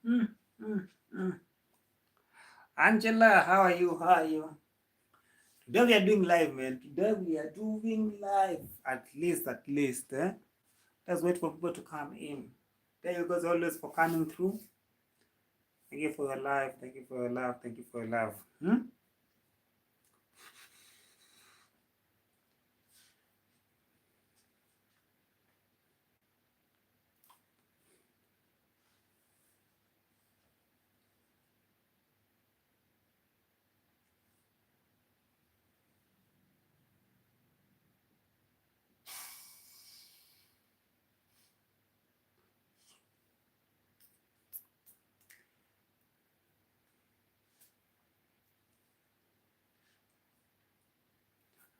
Mm, mm, mm. Angela, how are you? How are you? Today we are doing live, man. Today we are doing live. At least, eh? Let's wait for people to come in. Thank you guys always for coming through. Thank you for your live. Thank you for your love. Thank you for your love.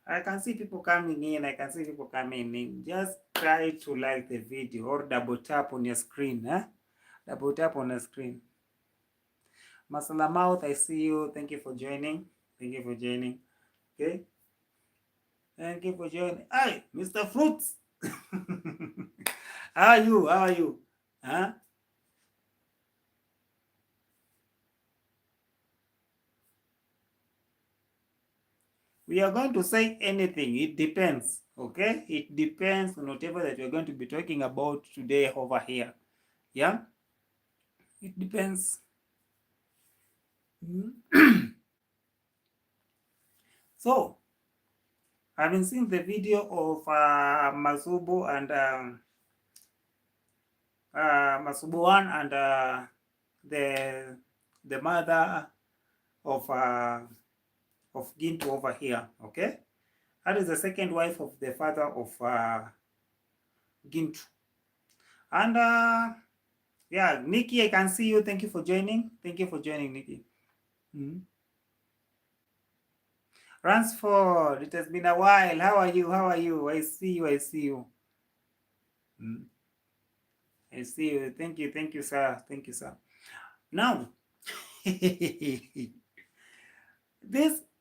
I can see people coming in. I can see people coming in. Just try to like the video or double tap on your screen. Double tap on the screen. Masala Mouth, I see you. Thank you for joining. Thank you for joining. Okay. Thank you for joining. Hi, Mr. Fruits. How are you? How are you? Huh? We are going to say anything. It depends. Okay? It depends on whatever that we're going to be talking about today over here. Yeah? It depends. So, I've been seeing the video of Masubo and Masubo one and the mother of Gintu over here. Okay, that is the second wife of the father of Gintu. And yeah, Nikki, I can see you. Thank you for joining. Thank you for joining, Nikki. Ransford, it has been a while. How are you? How are you? I see you. I see you. I see you. Thank you. Thank you, sir. Thank you, sir. Now,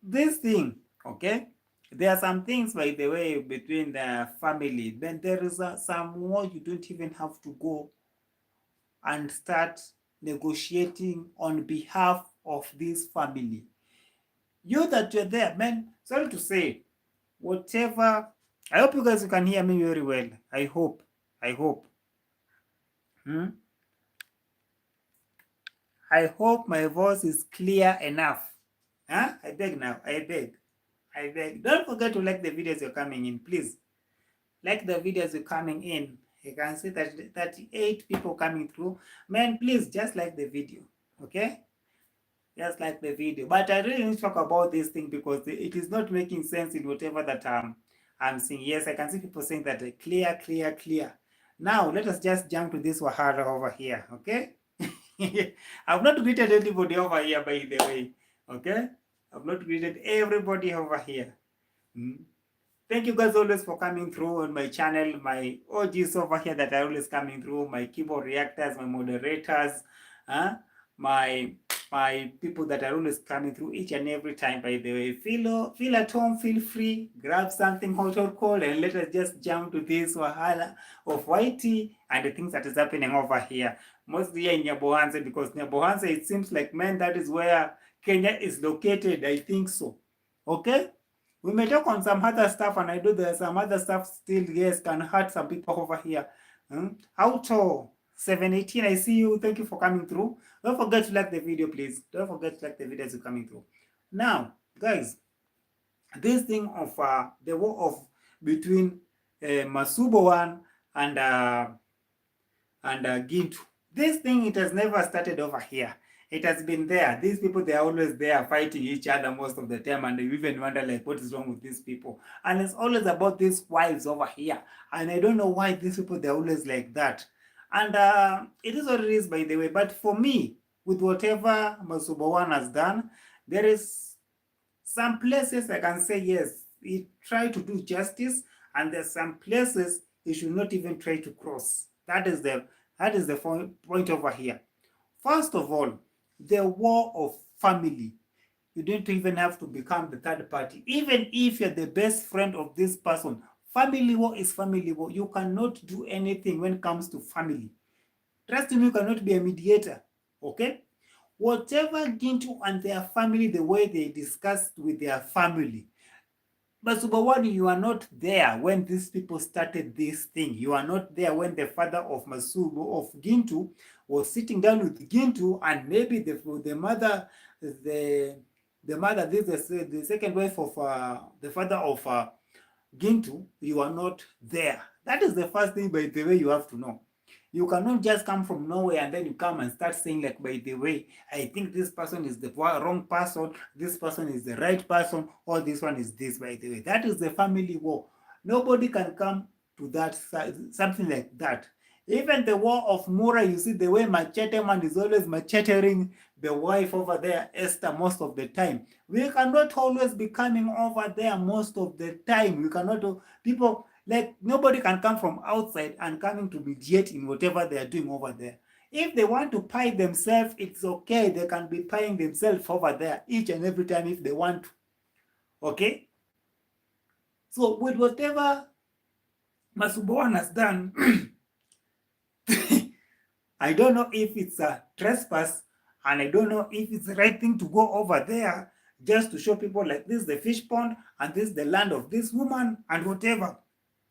this thing, okay? There are some things, by the way, between the family. Then there is some more you don't even have to go and start negotiating on behalf of this family. You that you're there, man, sorry to say, whatever. I hope you guys can hear me very well. I hope. I hope. I hope my voice is clear enough. Huh? I beg now. I beg. I beg. Don't forget to like the videos you're coming in, please. Like the videos you're coming in. You can see that 38 people coming through. Man, please just like the video. Okay? Just like the video. But I really need to talk about this thing because it is not making sense in whatever that I'm seeing. Yes, I can see people saying that clear, clear, clear. Now, let us just jump to this Wahara over here. Okay? I've not greeted anybody over here, by the way. Okay? I've not greeted everybody over here. Thank you guys always for coming through on my channel, my OGs over here that are always coming through, my keyboard reactors, my moderators, my people that are always coming through each and every time, by the way. Feel at home, feel free, grab something hot or cold, and let us just jump to this wahala of Whitey and the things that is happening over here. Mostly here in Nyabohanse, because Nyabohanse, it seems like, man, that is where Kenya is located. I think so. Okay? We may talk on some other stuff, and I know there's some other stuff still, yes, can hurt some people over here. Auto 718, I see you. Thank you for coming through. Don't forget to like the video, please. Don't forget to like the video as you're coming through. Now, guys, this thing of the war of between Masubo one and Gintu. This thing, it has never started over here. It has been there. These people, they are always there fighting each other most of the time, and you even wonder, like, what is wrong with these people? And it's always about these wives over here. And I don't know why these people, they're always like that. And it is what it is, by the way. But for me, with whatever Masubawan has done, there is some places I can say, yes, he tried to do justice, and there's some places he should not even try to cross. That is the point over here. First of all, the war of family. You don't even have to become the third party. Even if you're the best friend of this person, family war is family war. You cannot do anything when it comes to family. Trust me, you cannot be a mediator. Okay? Whatever Gintu and their family, the way they discussed with their family. But Subawani, you are not there when these people started this thing. You are not there when the father of Masubo, of Gintu, was sitting down with Gintu, and maybe the mother, the mother, this is the second wife of the father of Gintu, you are not there. That is the first thing, by the way, you have to know. You cannot just come from nowhere and then you come and start saying, like, by the way, I think this person is the wrong person, this person is the right person, or this one is this, by the way. That is the family war. Nobody can come to that, something like that. Even the war of Mura, you see the way Machete Man is always macheting the wife over there, Esther, most of the time. We cannot always be coming over there most of the time. We cannot, people, like, nobody can come from outside and coming to mediate in whatever they are doing over there. If they want to pie themselves, it's okay. They can be pieing themselves over there each and every time if they want to. Okay? So with whatever Masuboan has done, I don't know if it's a trespass, and I don't know if it's the right thing to go over there just to show people, like, this is the fish pond and this is the land of this woman and whatever.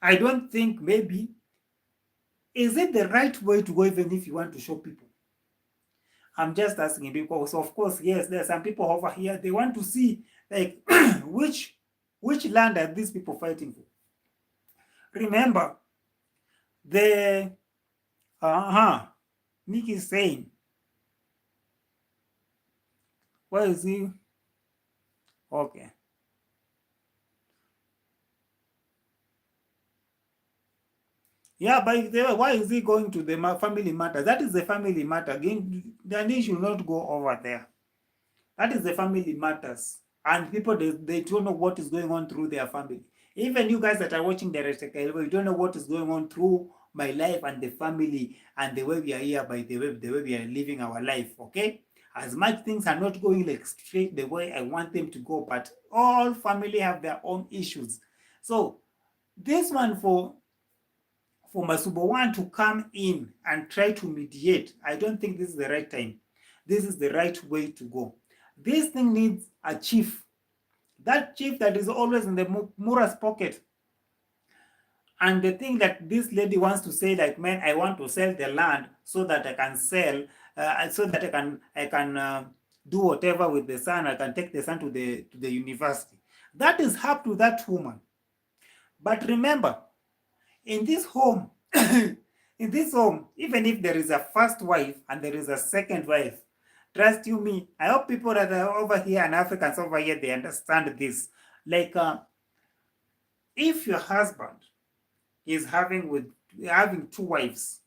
I don't think, maybe, is it the right way to go, even if you want to show people? I'm just asking, because of course, yes, there are some people over here, they want to see, like, which land are these people fighting for? Remember, the Nick is saying, where is he? Okay. Yeah, by the way, why is he going to the family matter? That is the family matter. Again, then he should not go over there. That is the family matters. And people, they don't know what is going on through their family. Even you guys that are watching the Kelvo, you don't know what is going on through my life and the family and the way we are here, by the way we are living our life, okay? As much things are not going like straight the way I want them to go, but all family have their own issues. So this one for Masubowan to come in and try to mediate, I don't think this is the right time. This is the right way to go. This thing needs a chief. That chief that is always in the Mura's pocket. And the thing that this lady wants to say, like, man, I want to sell the land so that I can sell, so that I can do whatever with the son. I can take the son to the university. That is up to that woman. But remember, in this home, even if there is a first wife and there is a second wife, trust you me, I hope people that are over here and Africans over here, they understand this. Like, if your husband is having two wives,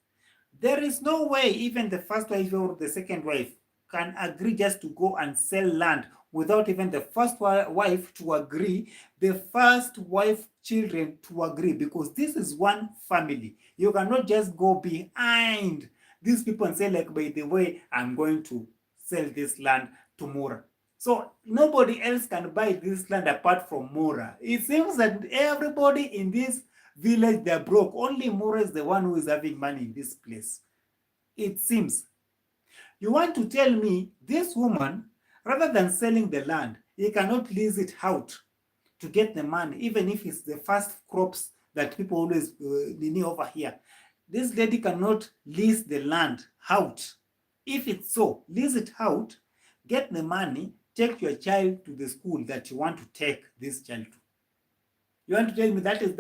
there is no way even the first wife or the second wife can agree just to go and sell land without even the first wife to agree, the first wife children to agree, because this is one family. You cannot just go behind these people and say, like, by the way, I'm going to sell this land to Mura. So nobody else can buy this land apart from Mura. It seems that everybody in this village, they're broke. Only Mura is the one who is having money in this place. It seems. You want to tell me this woman, rather than selling the land, he cannot lease it out to get the money, even if it's the first crops that people always need over here. This lady cannot lease the land out. If it's so, lease it out, get the money, take your child to the school that you want to take this child to. You want to tell me that is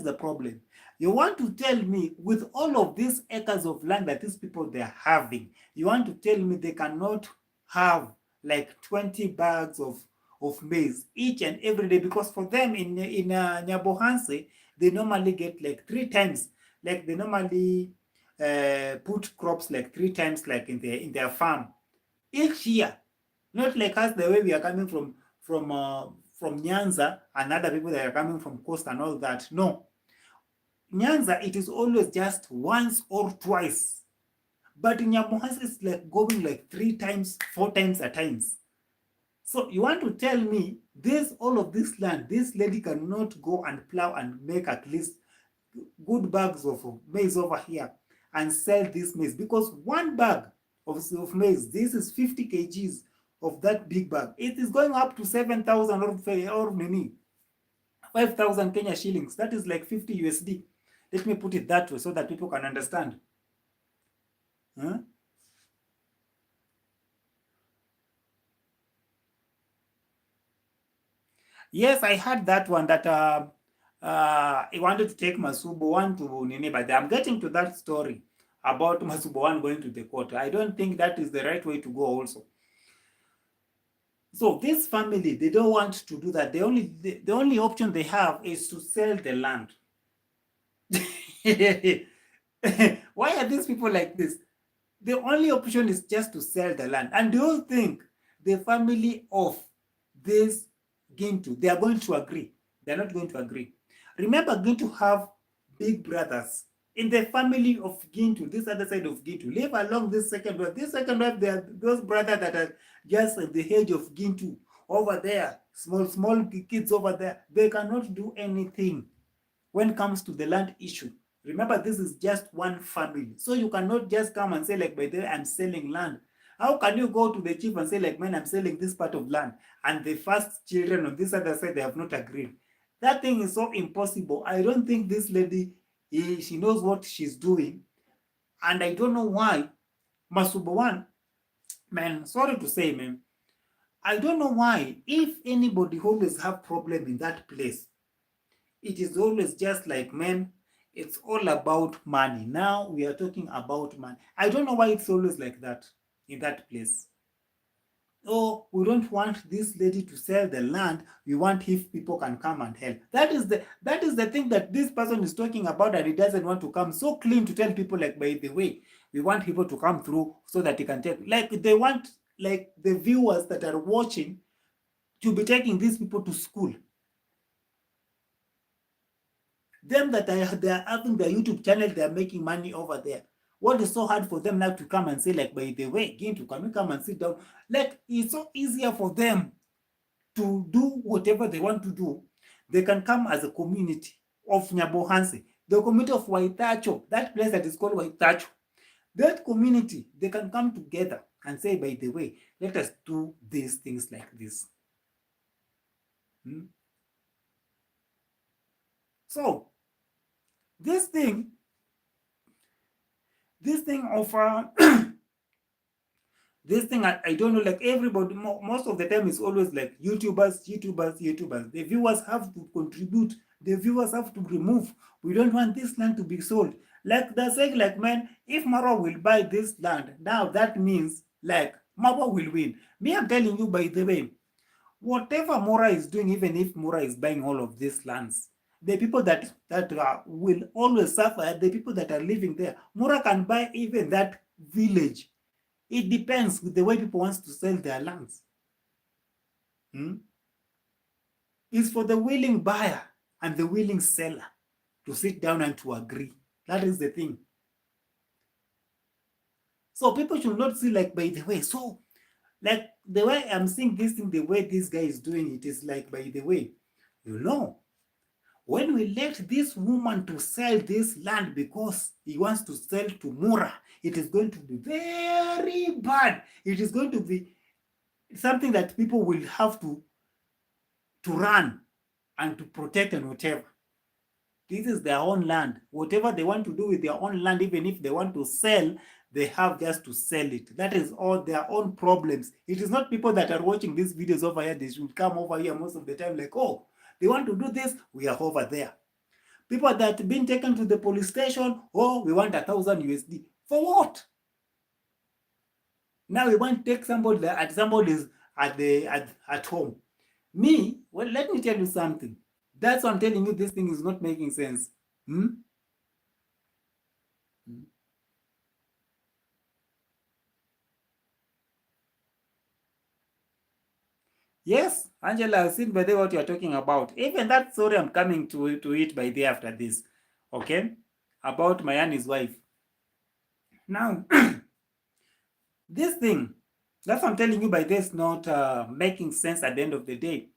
the problem. You want to tell me, with all of these acres of land that these people they're having, you want to tell me they cannot have like 20 bags of maize each and every day? Because for them in Nyabohanse, they normally get like 3 times, like they normally put crops like 3 times, like in their farm each year. Not like us, the way we are coming from Nyanza and other people that are coming from coast and all that. No. Nyanza, it is always just once or twice. But in Nyamuhas, it's like going like 3 times, 4 times at times. So you want to tell me all of this land, this lady cannot go and plow and make at least good bags of maize over here and sell this maize? Because one bag of maize. This is 50 kgs of that big bag. It is going up to 7,000 or many 5,000 Kenya shillings. That is like 50 USD. Let me put it that way so that people can understand. Huh? Yes, I had that one that I wanted to take Masubo one to Nini, but I'm getting to that story about Masubo one going to the court. I don't think that is the right way to go also. So this family, they don't want to do that. The only option they have is to sell the land. Why are these people like this? The only option is just to sell the land. And do you think the family of this Gintu, they are going to agree? They're not going to agree. Remember, Gintu have big brothers. In the family of Gintu, this other side of Gintu, live along this second wife. This second wife, they are those brothers that are just at the age of Gintu over there, small kids over there. They cannot do anything when it comes to the land issue. Remember, this is just one family. So you cannot just come and say, like, by the way, I'm selling land. How can you go to the chief and say, like, man, I'm selling this part of land, and the first children on this other side, they have not agreed? That thing is so impossible. I don't think this lady, she knows what she's doing. And I don't know why Masubawan, man, sorry to say, man, I don't know why, if anybody always have problem in that place, it is always just like, man, it's all about money. Now we are talking about money. I don't know why it's always like that in that place. Oh, we don't want this lady to sell the land. We want if people can come and help. That is the thing that this person is talking about, and he doesn't want to come so clean to tell people, like, by the way, we want people to come through so that he can take, like, they want, like, the viewers that are watching to be taking these people to school. Them that they are having their YouTube channel, they are making money over there. What is so hard for them now to come and say, like, by the way, Gintu, can we come and sit down? Like, it's so easier for them to do whatever they want to do. They can come as a community of Nyabohansi, the community of Waitacho, that place that is called Waitacho. That community, they can come together and say, by the way, let us do these things like this. So, this thing of this thing, I don't know, like, everybody, most of the time is always like YouTubers. The viewers have to contribute. The viewers have to remove. We don't want this land to be sold. Like, they're saying, like, man, if Marwa will buy this land, now that means, like, Marwa will win. Me, I'm telling you, by the way, whatever Mora is doing, even if Mora is buying all of these lands, the people that will always suffer are the people that are living there. Mora can buy even that village. It depends with the way people want to sell their lands. It's for the willing buyer and the willing seller to sit down and to agree. That is the thing. So people should not see, like, by the way, so, like, the way I'm seeing this thing, the way this guy is doing it is like, by the way, you know, when we let this woman to sell this land because he wants to sell to Mura, it is going to be very bad. It is going to be something that people will have to run and to protect and whatever. This is their own land. Whatever they want to do with their own land, even if they want to sell, they have just to sell it. That is all their own problems. It is not people that are watching these videos over here. They should come over here most of the time, like, oh, they want to do this, we are over there. People that have been taken to the police station, oh, we want 1,000 USD. For what? Now we want to take somebody that somebody's at home. Me, well, let me tell you something. That's why I'm telling you, this thing is not making sense. Yes, Angela, I've seen by the way what you're talking about. Even that story, I'm coming to it by the after this. Okay? About my and his wife. Now, this thing, that's what I'm telling you by this not making sense at the end of the day.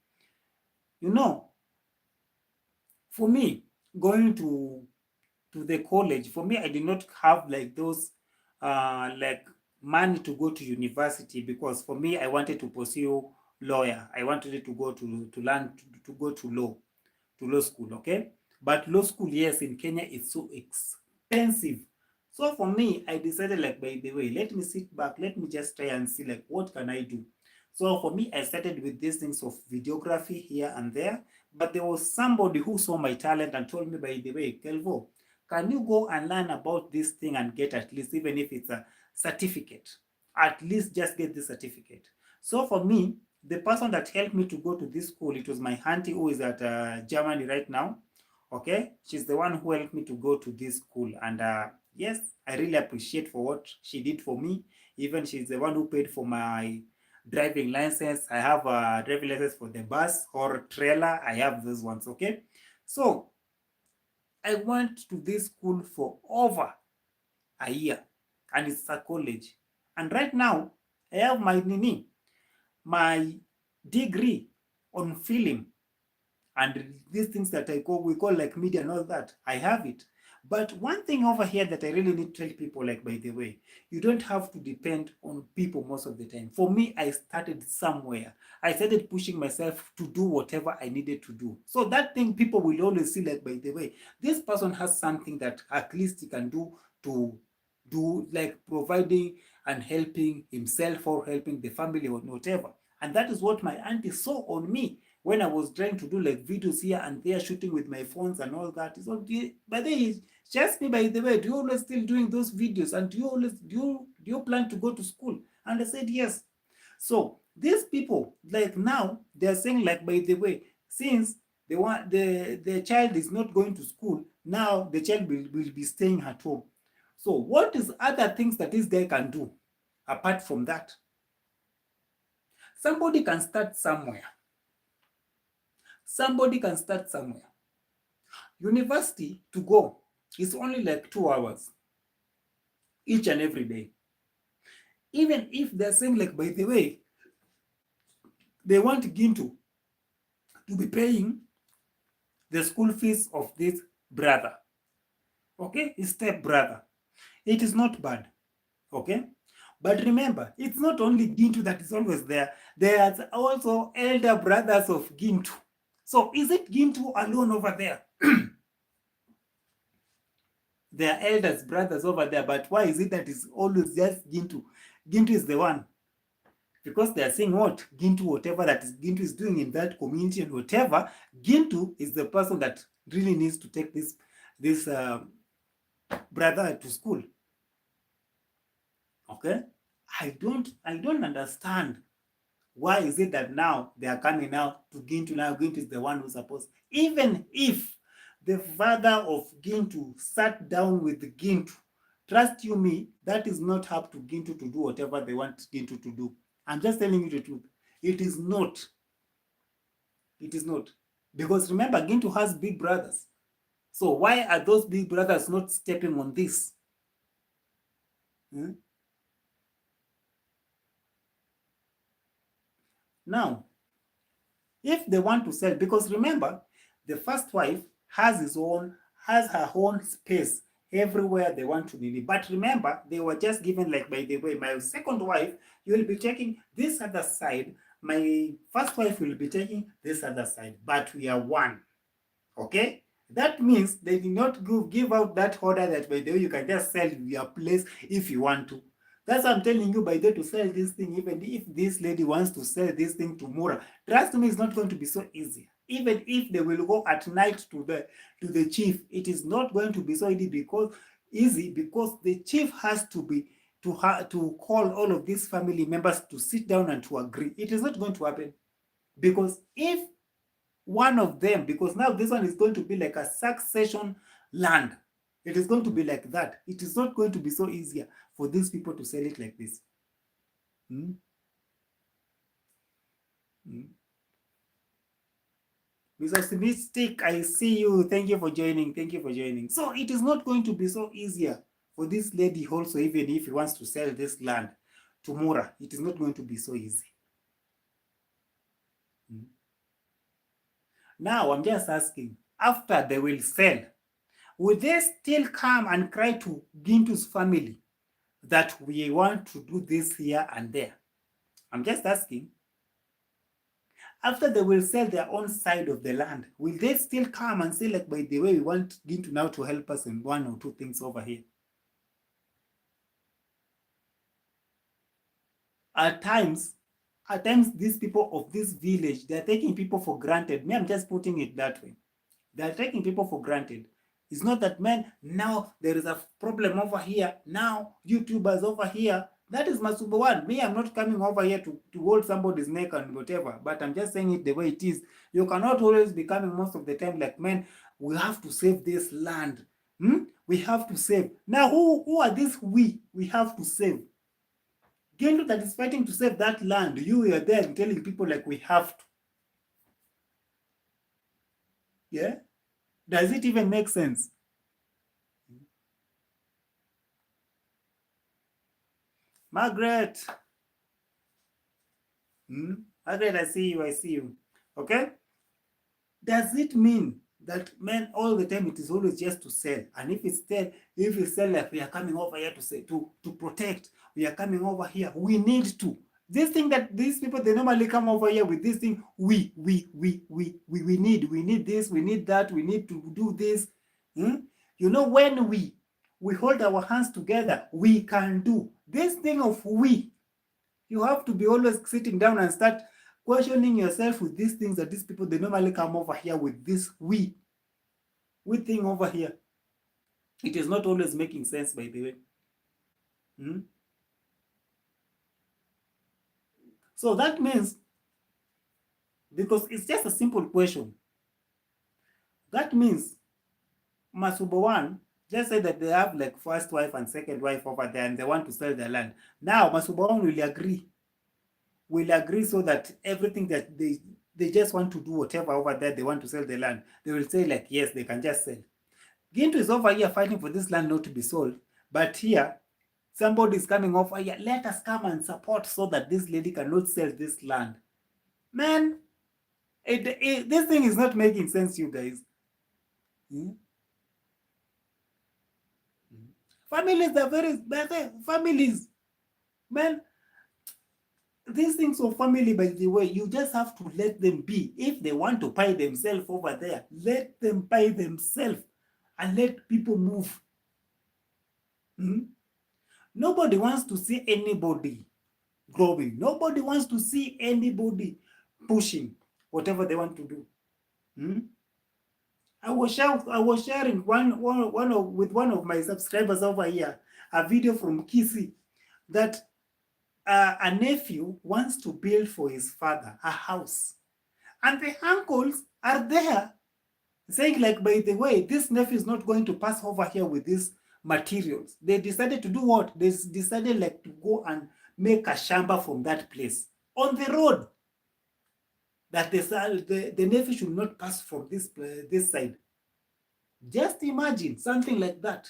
You know, for me, going to the college, for me, I did not have like those like money to go to university, because for me, I wanted to pursue lawyer. I wanted to go to learn to go to law school, okay? But law school, yes, in Kenya, it's so expensive. So for me, I decided, like, by the way, let me sit back, let me just try and see, like, what can I do? So for me, I started with these things of videography here and there, but there was somebody who saw my talent and told me, by the way, Kelvo, can you go and learn about this thing and get at least, even if it's a certificate, at least just get the certificate. So for me, the person that helped me to go to this school, it was my auntie who is at Germany right now. Okay, she's the one who helped me to go to this school, and yes, I really appreciate for what she did for me. Even she's the one who paid for my driving license. I have a driving license for the bus or trailer. I have those ones. Okay, so I went to this school for over a year, and it's a college. And right now, I have my degree on film, and these things that we call like media and all that. I have it. But one thing over here that I really need to tell people, like, by the way, you don't have to depend on people most of the time. For me, I started somewhere. I started pushing myself to do whatever I needed to do. So that thing, people will always see, like, by the way, this person has something that at least he can do to do, like, providing and helping himself or helping the family or whatever. And that is what my auntie saw on me when I was trying to do like videos here and there, shooting with my phones and all that. So, by the way, she asked me, by the way, do you always still doing those videos? And do you plan to go to school? And I said yes. So these people, like, now they're saying, like, by the way, since the child is not going to school, now the child will be staying at home. So what is other things that this guy can do apart from that? Somebody can start somewhere. Somebody can start somewhere. University to go is only like 2 hours each and every day. Even if they're saying, like, by the way, they want Gintu to be paying the school fees of this brother, okay, his step brother, it is not bad, okay? But remember, it's not only Gintu that is always there. There's also elder brothers of Gintu. So is it Gintu alone over there? There are elders, brothers over there, but why is it that it's always just Gintu? Gintu is the one. Because they are saying what? Gintu, whatever that is Gintu is doing in that community and whatever, Gintu is the person that really needs to take this brother to school. Okay? I don't understand. Why is it that now they are coming now to Gintu? Now Gintu is the one who's supposed, even if the father of Gintu sat down with Gintu, trust you me, that is not up to Gintu to do whatever they want Gintu to do. I'm just telling you the truth. It is not. It is not. Because remember, Gintu has big brothers. So why are those big brothers not stepping on this? Now, if they want to sell, because remember, the first wife has her own space everywhere they want to live. But remember, they were just given, like, by the way, my second wife, you will be taking this other side. My first wife will be taking this other side. But we are one. Okay? That means they did not give out that order that, by the way, you can just sell your place if you want to. That's what I'm telling you, by the way, to sell this thing. Even if this lady wants to sell this thing to Mura, trust me, it's not going to be so easy. Even if they will go at night to the chief, it is not going to be so easy because the chief has to be to call all of these family members to sit down and to agree. It is not going to happen, because if one of them, because now this one is going to be like a succession land. It is going to be like that. It is not going to be so easier for these people to sell it like this. Mr. Mystic, I see you. Thank you for joining. Thank you for joining. So it is not going to be so easier for this lady also, even if he wants to sell this land to Mura. It is not going to be so easy. Now, I'm just asking, after they will sell, will they still come and cry to Gintu's family that we want to do this here and there? I'm just asking. After they will sell their own side of the land, will they still come and say, like, by the way, we want Gintu now to help us in one or two things over here? At times, these people of this village, they're taking people for granted. Me, I'm just putting it that way. They're taking people for granted. It's not that, man, now there is a problem over here. Now, YouTubers over here. That is Masuba one. Me, I'm not coming over here to hold somebody's neck and whatever, but I'm just saying it the way it is. You cannot always be coming most of the time like, man, we have to save this land. We have to save. Now, who are these we have to save? Gendo that is fighting to save that land. You are there telling people like we have to. Yeah? Does it even make sense? Margaret. Margaret, I see you. Okay? Does it mean that, man, all the time it is always just to sell? And if it's sell like we are coming over here to say to protect, we are coming over here, we need to. This thing that these people, they normally come over here with this thing, we need this, we need that, we need to do this. You know, when we hold our hands together, we can do. This thing of we, you have to be always sitting down and start questioning yourself with these things that these people, they normally come over here with this we thing over here. It is not always making sense, by the way. So that means, because it's just a simple question, that means Masubo one just say that they have like first wife and second wife over there and they want to sell their land. Now Masubo one will agree so that everything that they just want to do whatever over there, they want to sell the land, they will say like, yes, they can just sell. Gintu is over here fighting for this land not to be sold, but here somebody is coming over here, let us come and support so that this lady cannot sell this land. Man, this thing is not making sense, you guys. Families are very bad. Families, man, these things of family, by the way, you just have to let them be. If they want to buy themselves over there, let them buy themselves and let people move. Nobody wants to see anybody growing. Nobody wants to see anybody pushing whatever they want to do. I was sharing with one of my subscribers over here a video from Kisi that a nephew wants to build for his father a house, and the uncles are there saying like, by the way, this nephew is not going to pass over here with these materials. They decided to do what? They decided like to go and make a shamba from that place on the road, that the nephew should not pass from this side. Just imagine something like that.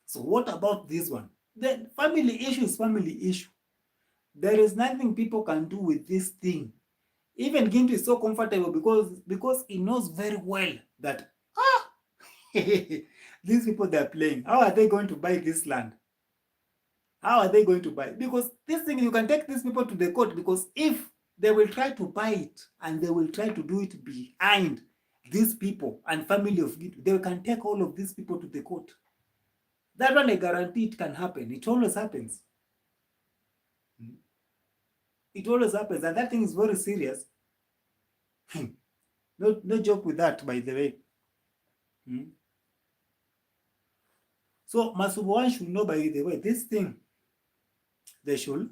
So what about this one? The family issue is family issue. There is nothing people can do with this thing. Even Gintu is so comfortable because he knows very well that these people, they're playing. How are they going to buy this land? How are they going to buy? Because this thing, you can take these people to the court, because if they will try to buy it and they will try to do it behind these people and family of Gintu, they can take all of these people to the court. That one, I guarantee it can happen. It always happens. It always happens, and that thing is very serious. No joke with that, by the way. So Masubuwan should know, by the way, this thing, they should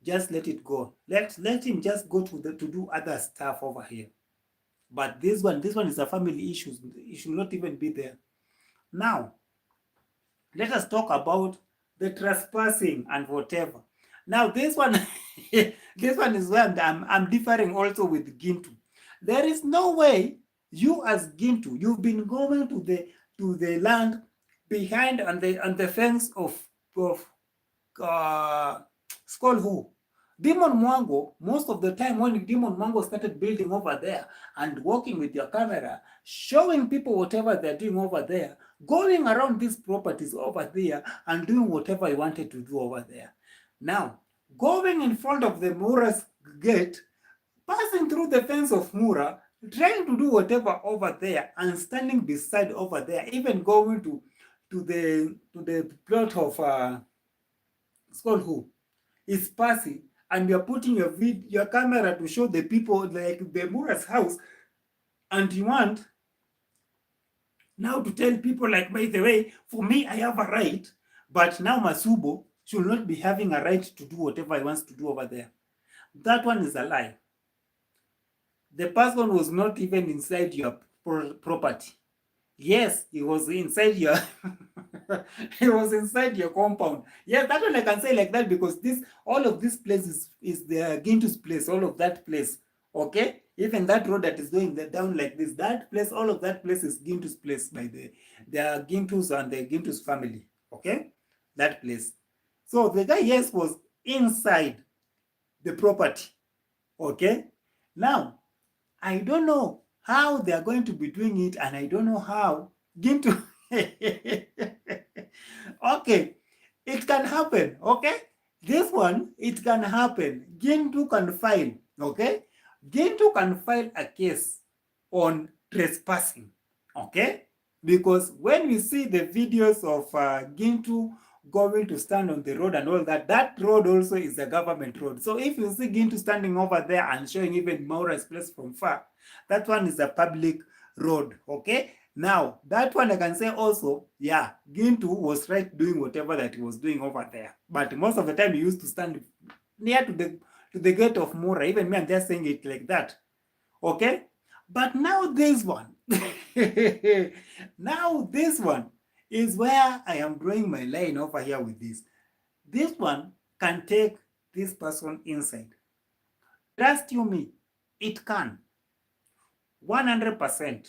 just let it go. Let him just go to do other stuff over here. But this one is a family issue. It should not even be there. Now, let us talk about the trespassing and whatever. Now, this one, this one is where I'm differing also with Gintu. There is no way you as Gintu, you've been going to the land behind on the fence of Skull who? Demon Mwango. Most of the time when Demon Mwango started building over there and working with your camera, showing people whatever they're doing over there, going around these properties over there and doing whatever he wanted to do over there. Now, going in front of the Mura's gate, passing through the fence of Mura, trying to do whatever over there, and standing beside over there, even going to the plot of it's called who? It's Percy, and you're putting your camera to show the people like the Mura's house, and you want now to tell people like, by the way, for me I have a right, but now Masubo should not be having a right to do whatever he wants to do over there. That one is a lie. The person was not even inside your property. Yes, he was inside your he was inside your compound. Yeah, that one I can say like that because all of this place is the Gintu's place, all of that place. Okay? Even that road that is going down like this, that place, all of that place is Gintu's place by the Gintu's and the Gintu's family. Okay? That place. So the guy, yes, was inside the property. Okay? Now, I don't know how they are going to be doing it, and I don't know how Gintu. Okay, it can happen. Okay, this one, it can happen. Gintu can file. Okay, Gintu can file a case on trespassing. Okay, because when we see the videos of Gintu going to stand on the road and all that, that road also is a government road. So if you see Gintu standing over there and showing even Maura's place from far, that one is a public road. Okay, now that one I can say also, yeah, Gintu was right doing whatever that he was doing over there, but most of the time he used to stand near to the gate of Maura. Even me, I'm just saying it like that. Okay, but now this one now this one is where I am drawing my line over here with this. This one can take this person inside. Trust you me, it can. 100%.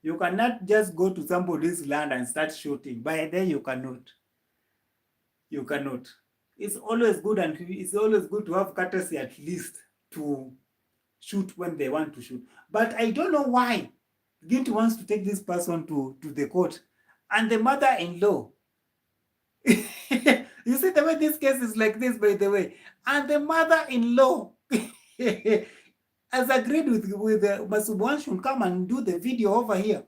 You cannot just go to somebody's land and start shooting. By then you cannot. You cannot. It's always good, and it's always good to have courtesy at least to shoot when they want to shoot. But I don't know why Gintu wants to take this person to the court. And the mother-in-law, you see the way this case is like this, by the way, and the mother-in-law has agreed with Masubuan should come and do the video over here.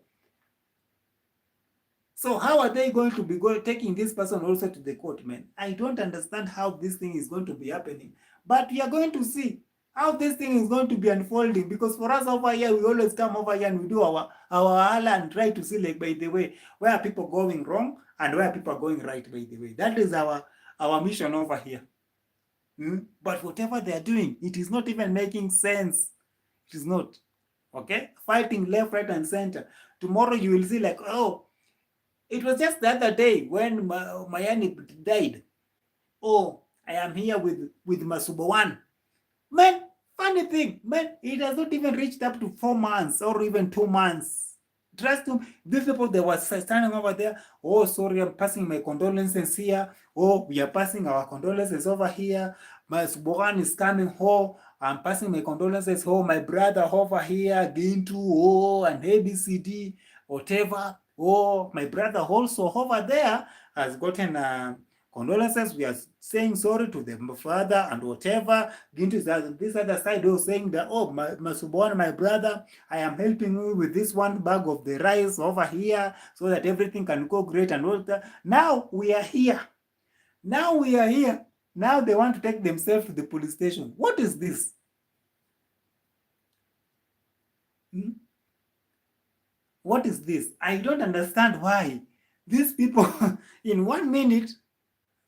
So how are they going to be taking this person also to the court, man? I don't understand how this thing is going to be happening. But we are going to see how this thing is going to be unfolding, because for us over here, we always come over here and we do our hala and try to see, like, by the way, where are people going wrong and where are people going right, by the way. That is our mission over here. But whatever they are doing, it is not even making sense. It is not. Okay? Fighting left, right, and center. Tomorrow you will see like, oh, it was just the other day when Mayani died. Oh, I am here with Masubuan. Man, funny thing, man, it has not even reached up to 4 months or even 2 months. Trust me, these people, they were standing over there. Oh, sorry, I'm passing my condolences here. Oh, we are passing our condolences over here. My Suboran is coming home. I'm passing my condolences home. My brother over here, Gintu, oh, and ABCD, whatever. Oh, my brother also over there has gotten condolences. We are saying sorry to the father and whatever. Gintu this other side was saying that, oh, Masubuan, my brother, I am helping you with this one bag of the rice over here so that everything can go great and all that. Now we are here. Now we are here. Now they want to take themselves to the police station. What is this? What is this? I don't understand why these people, in 1 minute,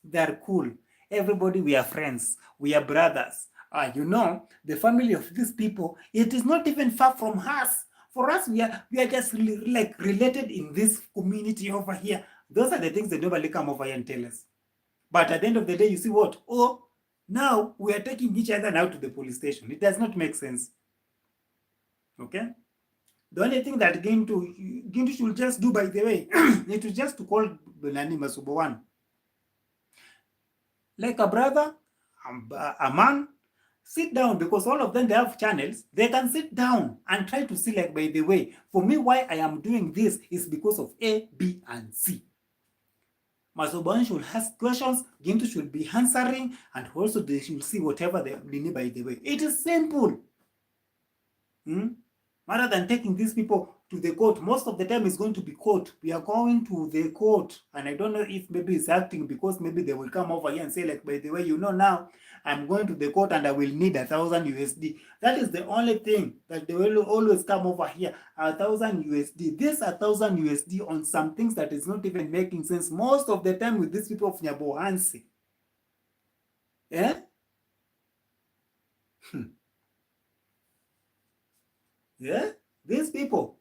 they're cool. Everybody, we are friends. We are brothers. You know, the family of these people, it is not even far from us. For us, we are just like related in this community over here. Those are the things that nobody come over here and tell us. But at the end of the day, you see what? Oh, now we are taking each other now to the police station. It does not make sense. Okay? The only thing that Gintu should just do, by the way, it is just to call Belani Masubuan like a brother, a man, Sit down, because all of them, they have channels. They can sit down and try to see, like, by the way, for me, why I am doing this is because of A, B, and C. Masoban should ask questions, Gintu should be answering, and also they should see whatever they need, by the way. It is simple. Rather than taking these people to the court, most of the time it's going to be court. We are going to the court, and I don't know if maybe it's acting because maybe they will come over here and say, like, by the way, now I'm going to the court and I will need 1,000 USD. That is the only thing that they will always come over here, 1,000 USD. This 1,000 USD on some things that is not even making sense most of the time with these people of Nyabohansi. Yeah? Yeah? These people.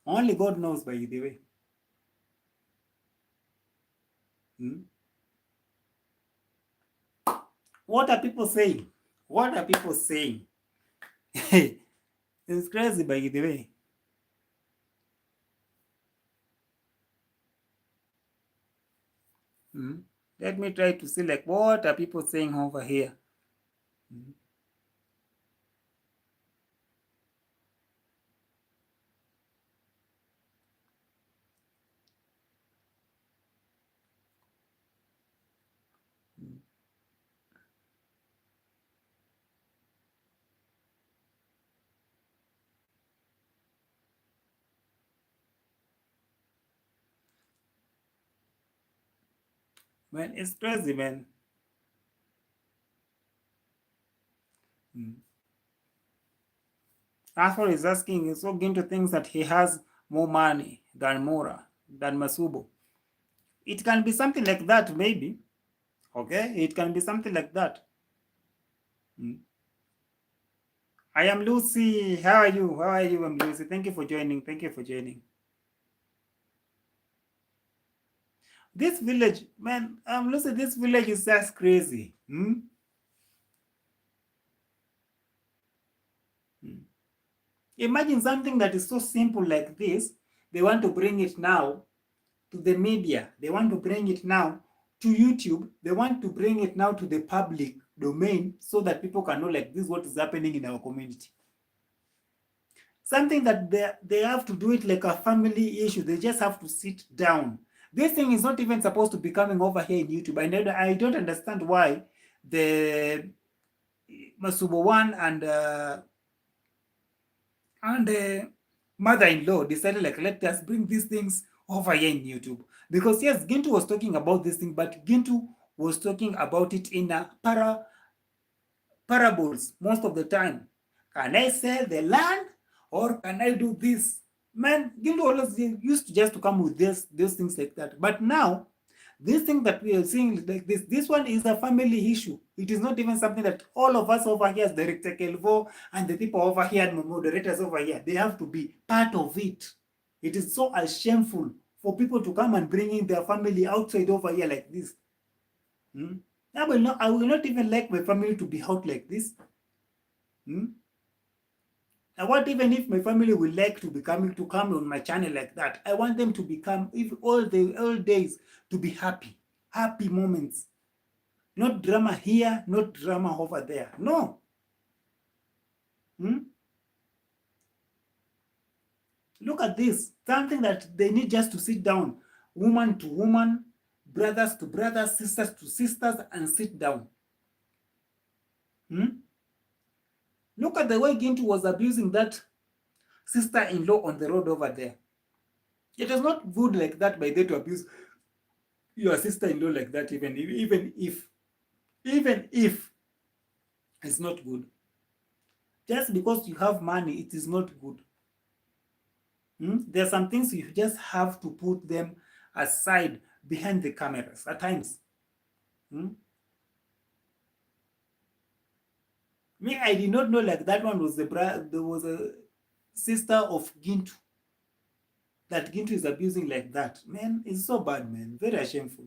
Only God knows, by the way. What are people saying? What are people saying? It's crazy, by the way. Let me try to see, like, what are people saying over here? Man, it's crazy, man. Afro is asking, he's so going to think that he has more money than Mora, than Masubo. It can be something like that, maybe. Okay? It can be something like that. I am Lucy. How are you? How are you? I'm Lucy. Thank you for joining. Thank you for joining. This village, man, Lucy, this village is just crazy. Imagine something that is so simple like this. They want to bring it now to the media. They want to bring it now to YouTube. They want to bring it now to the public domain so that people can know, like, this is what is happening in our community. Something that they have to do it like a family issue. They just have to sit down. This thing is not even supposed to be coming over here in YouTube. I don't understand why the Masubo one and the mother-in-law decided, like, let us bring these things over here in YouTube. Because yes, Gintu was talking about this thing, but Gintu was talking about it in a parables most of the time. Can I sell the land or can I do this? Man, Gintu always used to just to come with these things like that. But now, this thing that we are seeing like this one is a family issue. It is not even something that all of us over here, as Director Kelvo and the people over here and moderators over here, they have to be part of it. It is so shameful for people to come and bring in their family outside over here like this. I will not even like my family to be out like this. I want, even if my family will like to come on my channel like that, I want them to become, if all days, to be happy moments, not drama here, not drama over there. No. Look at this, something that they need just to sit down, woman to woman, brothers to brothers, sisters to sisters, and sit down. Look at the way Gintu was abusing that sister-in-law on the road over there. It is not good like that, by day, to abuse your sister-in-law like that, even if it's not good. Just because you have money, it is not good. There are some things you just have to put them aside behind the cameras at times. Me, I did not know, like, that one was there was a sister of Gintu. That Gintu is abusing like that. Man, it's so bad, man. Very shameful.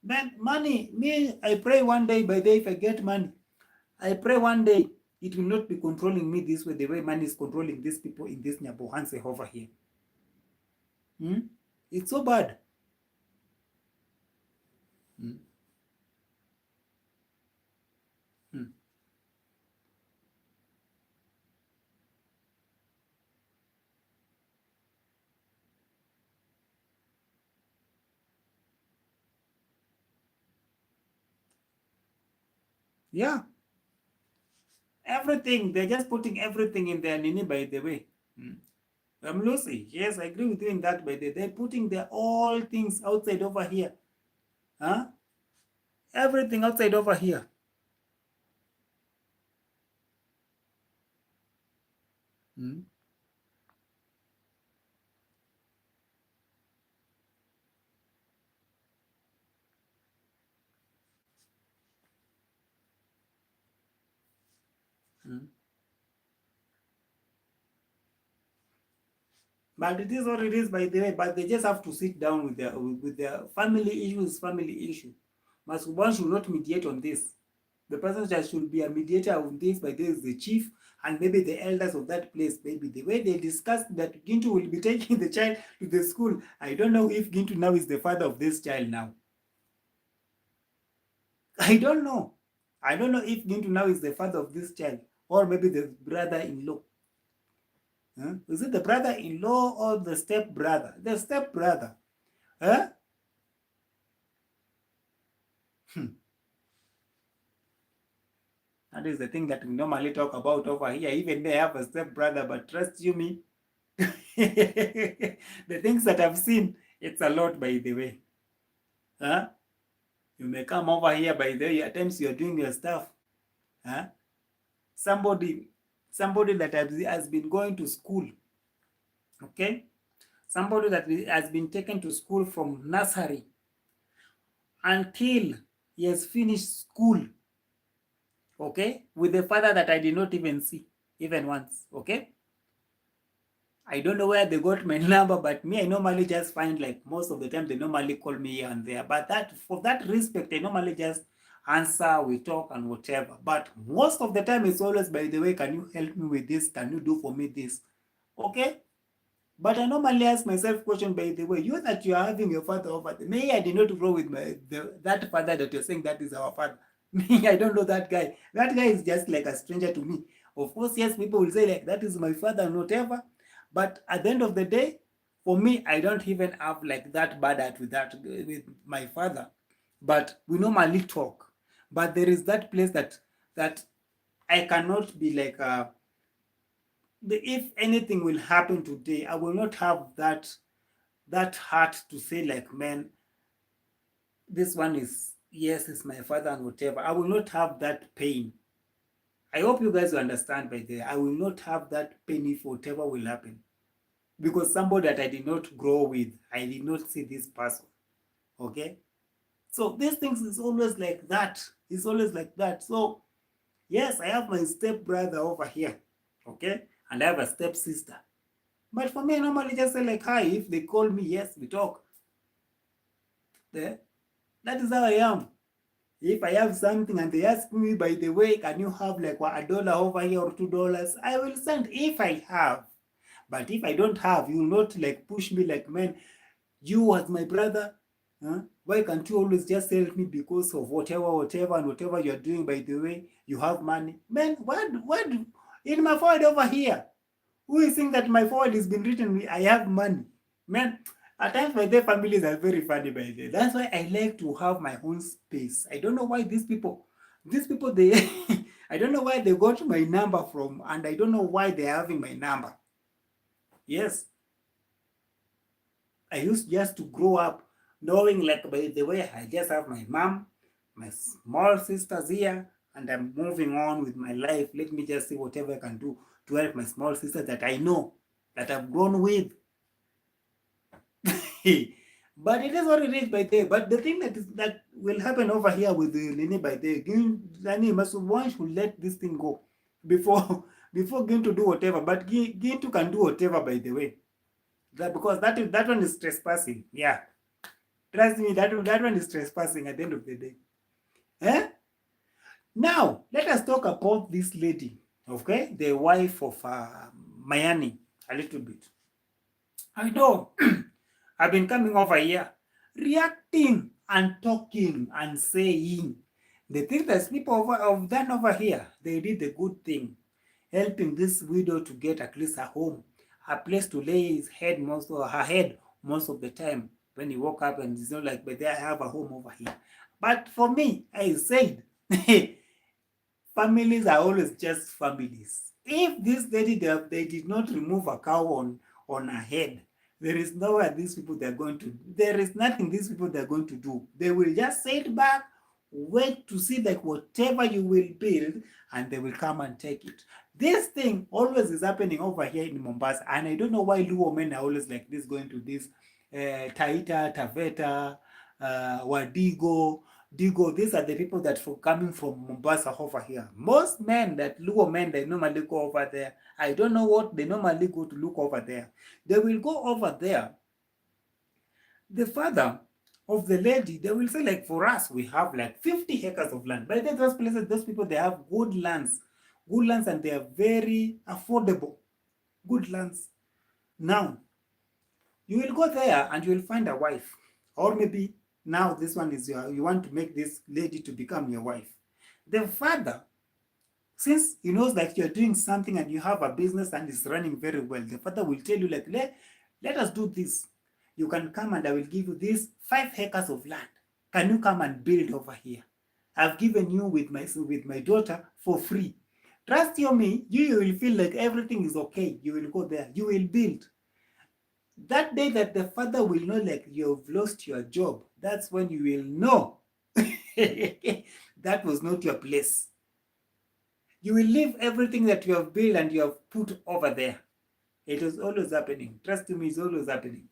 Man, money, me, I pray one day, by day, if I get money, I pray one day it will not be controlling me this way, the way money is controlling these people in this Nyabohanse over here. It's so bad. Yeah. Everything. They're just putting everything in their nini, by the way. Lucy. Yes, I agree with you in that, by the way. They're putting their all things outside over here. Huh? Everything outside over here. Hmm? Hmm? But it is what it is, by the way. But they just have to sit down with their family issues. Family issue. One should not mediate on this. The person that should be a mediator on this, by this, is the chief and maybe the elders of that place. Maybe the way they discussed that Gintu will be taking the child to the school. I don't know if Gintu now is the father of this child now. I don't know. I don't know if Gintu now is the father of this child or maybe the brother-in-law. Huh? Is it the brother-in-law or the step-brother? The step-brother. Huh? That is the thing that we normally talk about over here. Even they have a step-brother, but trust you me, the things that I've seen, it's a lot, by the way. Huh? You may come over here, by the way, at times you're doing your stuff. Huh? Somebody that has been going to school, okay? Somebody that has been taken to school from nursery until he has finished school, okay? With the father that I did not even see, even once, okay? I don't know where they got my number, but me, I normally just find, like, most of the time they normally call me here and there. But that, for that respect, I normally just answer, we talk and whatever. But most of the time it's always, by the way, can you help me with this? Can you do for me this? Okay? But I normally ask myself question, by the way, you that you are having your father over there. Me, I did not grow with that father that you're saying that is our father. Me, I don't know that guy. That guy is just like a stranger to me. Of course, yes, people will say like that is my father and whatever. But at the end of the day, for me, I don't even have like that bad at with my father. But we normally talk. But there is that place that I cannot be like if anything will happen today, I will not have that heart to say like, man, this one is, yes, it's my father and whatever. I will not have that pain. I hope you guys will understand by there. I will not have that pain if whatever will happen. Because somebody that I did not grow with, I did not see this person. Okay? So these things is always like that. It's always like that. So yes, I have my step brother over here. Okay? And I have a step sister. But for me, I normally just say like, hi. If they call me, yes, we talk. There. That is how I am. If I have something and they ask me, by the way, can you have like $1 over here or $2? I will send if I have. But if I don't have, you will not like push me like, man, you as my brother, huh? Why can't you always just help me because of whatever and whatever you're doing, by the way, you have money? Man, what, in my forward over here, who is saying that my forward has been written, I have money? Man, at times my families are very funny, by the way. That's why I like to have my own space. I don't know why these people, they, I don't know where they got my number from, and I don't know why they're having my number. Yes, I used just to grow up knowing, like, by the way, I just have my mom, my small sisters here, and I'm moving on with my life. Let me just see whatever I can do to help my small sisters that I know, that I've grown with. But it is what it is, by the way. But the thing that will happen over here with the Nini, by the way, one should let this thing go before before going to do whatever. But Gintu can do whatever, by the way. Because that one is trespassing. Yeah. Trust me, that one is trespassing at the end of the day. Eh? Now, let us talk about this lady, okay? The wife of Mayani, a little bit. I know. I've been coming over here, reacting and talking and saying the thing that people have done over here. They did the good thing, helping this widow to get at least a home, a place to lay his head her head most of the time when he woke up, and it's not like, but they have a home over here. But for me, I said, Families are always just families. If this lady, they did not remove a cow on her head, there is nowhere these people they're going to, there is nothing these people they're going to do. They will just sit back, wait to see like whatever you will build, and they will come and take it. This thing always is happening over here in Mombasa, and I don't know why Luo men are always like this, going to this Taita, Taveta, Wadigo, Digo. These are the people that coming from Mombasa over here. Most men, that Luo men, they normally go over there. I don't know what they normally go to look over there. They will go over there. The father of the lady, they will say like, for us, we have like 50 acres of land. But in those places, those people, they have good lands, and they are very affordable, good lands. Now, you will go there and you will find a wife, or maybe now this one is you want to make this lady to become your wife. The father, since he knows that you're doing something and you have a business and it's running very well, the father will tell you like, let us do this. You can come and I will give you this 5 acres of land. Can you come and build over here? I've given you with my daughter for free. Trust you me, you will feel like everything is okay. You will go there, you will build. That day that the father will know like you've lost your job, that's when you will know that was not your place. You will leave everything that you have built and you have put over there. It is always happening. Trust me, it's always happening.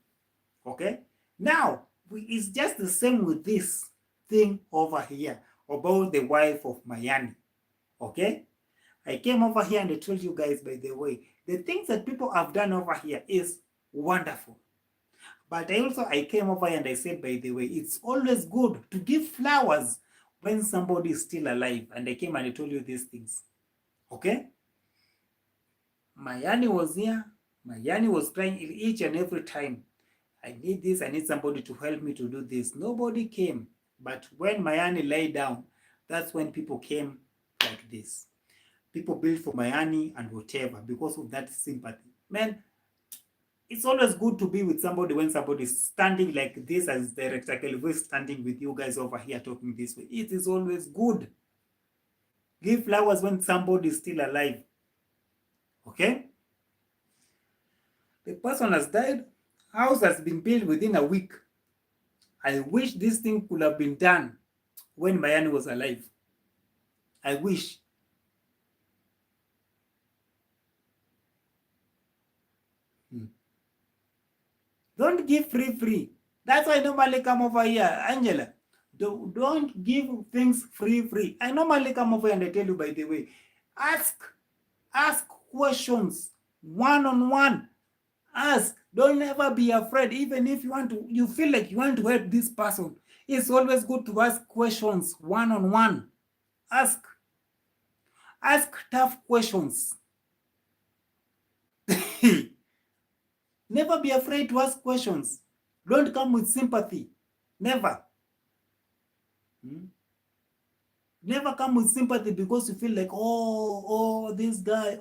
Okay? Now, it's just the same with this thing over here about the wife of Mayani. Okay? I came over here and I told you guys, by the way, the things that people have done over here is wonderful. But I came over here and I said, by the way, it's always good to give flowers when somebody is still alive. And I came and I told you these things. Okay? Mayani was here. Mayani was crying each and every time. I need this, I need somebody to help me to do this. Nobody came. But when Mayani lay down, that's when people came like this. People built for Mayani and whatever because of that sympathy. Man, it's always good to be with somebody when somebody is standing like this, as Director Kelvo is standing with you guys over here talking this way. It is always good. Give flowers when somebody is still alive. Okay? The person has died. House has been built within a week. I wish this thing could have been done when Mayani was alive. I wish. Don't give free. That's why I normally come over here, Angela. Don't give things free. I normally come over here and I tell you, by the way, ask questions one-on-one. Ask. Don't ever be afraid. Even if you feel like you want to help this person, it's always good to ask questions one-on-one. Ask tough questions. Never be afraid to ask questions. Don't come with sympathy. Never. Never come with sympathy because you feel like, this guy,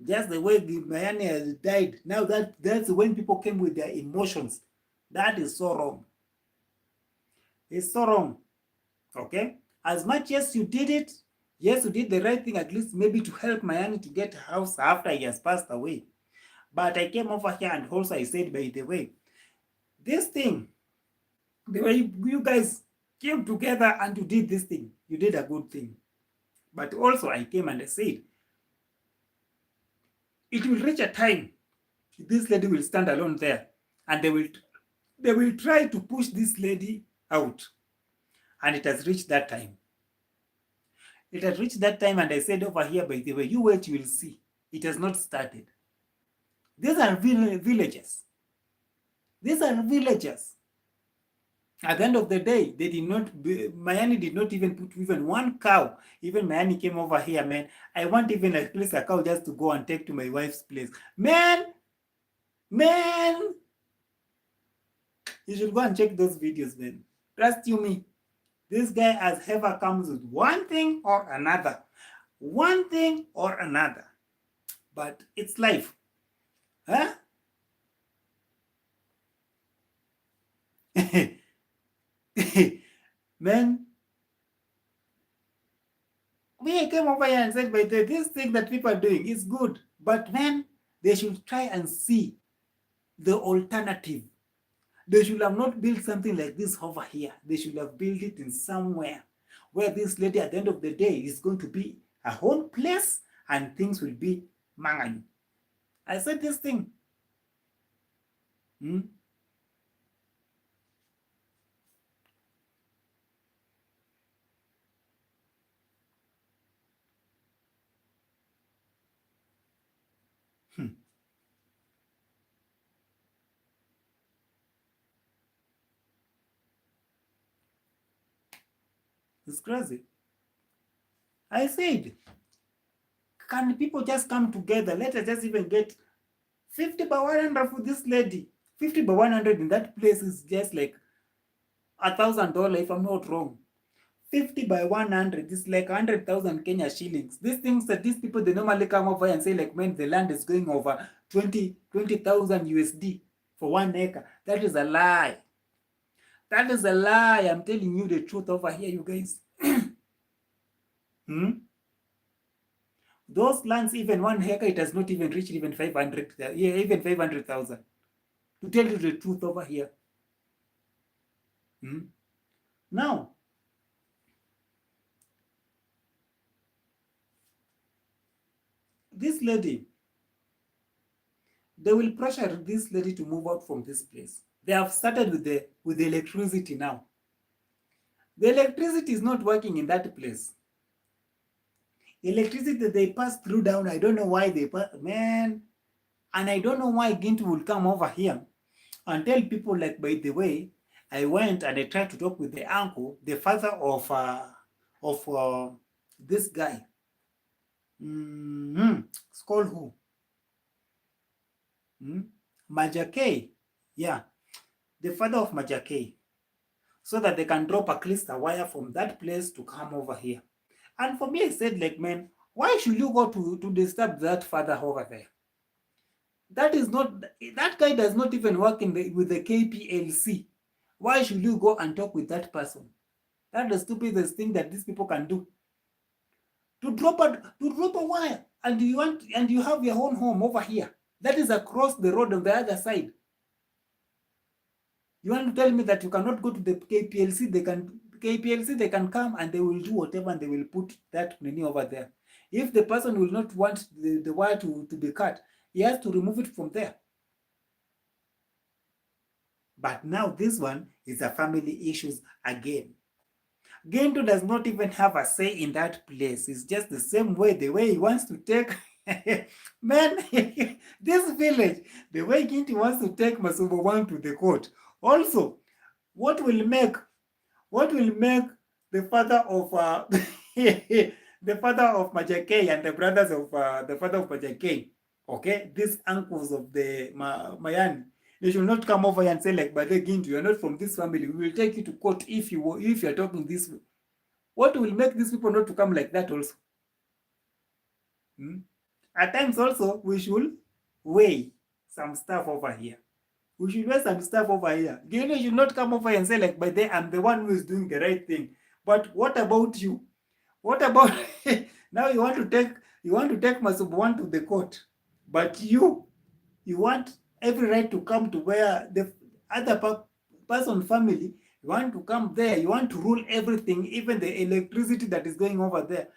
just the way Mayani has died. Now that's when people came with their emotions. That is so wrong. It's so wrong. Okay? As much as you did it, yes, you did the right thing, at least maybe to help Mayani to get a house after he has passed away. But I came over here and also I said, by the way, this thing, the way you guys came together and you did this thing, you did a good thing. But also I came and I said, it will reach a time this lady will stand alone there and they will try to push this lady out. And it has reached that time. It has reached that time, and I said over here, by the way, you wait, you will see. It has not started. These are villagers. These are villagers. At the end of the day, Mayani did not even put even one cow. Even Mayani came over here, man. I want even at least a cow just to go and take to my wife's place. Man! You should go and check those videos, man. Trust you me. This guy has ever comes with one thing or another. One thing or another. But it's life. Huh? Man, We came over here and said, but this thing that people are doing is good. But man, they should try and see the alternative. They should have not built something like this over here. They should have built it in somewhere where this lady at the end of the day is going to be her own place and things will be mangan. I said this thing. Hmm? It's crazy. I said, can people just come together? Let us just even get 50 by 100 for this lady. 50 by 100 in that place is just like $1,000 if I'm not wrong. 50 by 100 is like 100,000 Kenya shillings. These things that these people, they normally come over and say like, man, the land is going over 20,000 USD for 1 acre. That is a lie. That is a lie. I'm telling you the truth over here, you guys. Hmm? Those lands, even 1 acre, it has not even reached even 500, yeah, even 500,000. To tell you the truth over here. Hmm? Now, this lady, they will pressure this lady to move out from this place. They have started with the electricity now. The electricity is not working in that place. The electricity that they pass through down, I don't know why they pass, man. And I don't know why Gintu will come over here and tell people like, by the way, I went and I tried to talk with the uncle, the father of this guy. It's called who? Majakei. Yeah, the father of Majakei. So that they can drop at least a wire from that place to come over here. And for me, I said, like, man, why should you go to disturb that father over there? That is not, that guy does not even work with the KPLC. Why should you go and talk with that person? That's the stupidest thing that these people can do. To drop a wire, and you have your own home over here. That is across the road on the other side. You want to tell me that you cannot go to the KPLC? They can come and they will do whatever and they will put that money over there. If the person will not want the wire to be cut, he has to remove it from there. But now this one is a family issues again. Gento does not even have a say in that place. It's just the same way, the way he wants to take. Man, this village, the way Ginti wants to take Masubo One to the court. Also, what will make the father of the father of Majakei and the brothers of the father of Majakei, okay, these uncles of the Mayan, they should not come over and say like, but again, you are not from this family. We will take you to court if you are talking this way. What will make these people not to come like that also? At times also, we should weigh some stuff over here. We should weigh some stuff over here. You should not come over and say like, by the I'm the one who is doing the right thing. But what about you? What about now you want to take Masubuwan to the court, but you want every right to come to where the other person family, you want to come there, you want to rule everything, even the electricity that is going over there.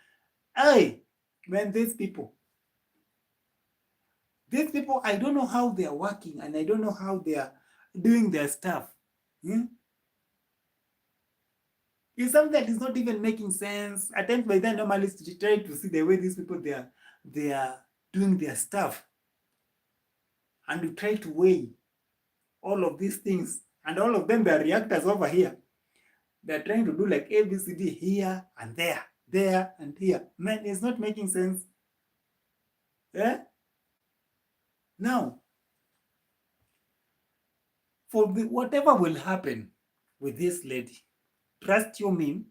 Hey, man, these people, I don't know how they are working and I don't know how they are doing their stuff. It's something that is not even making sense. At times by then normally try to see the way these people they are doing their stuff. And you try to weigh all of these things. And all of them, they are reactors over here. They're trying to do like ABCD here and there and here. Man, it's not making sense. Yeah? Now, for whatever will happen with this lady, trust you me,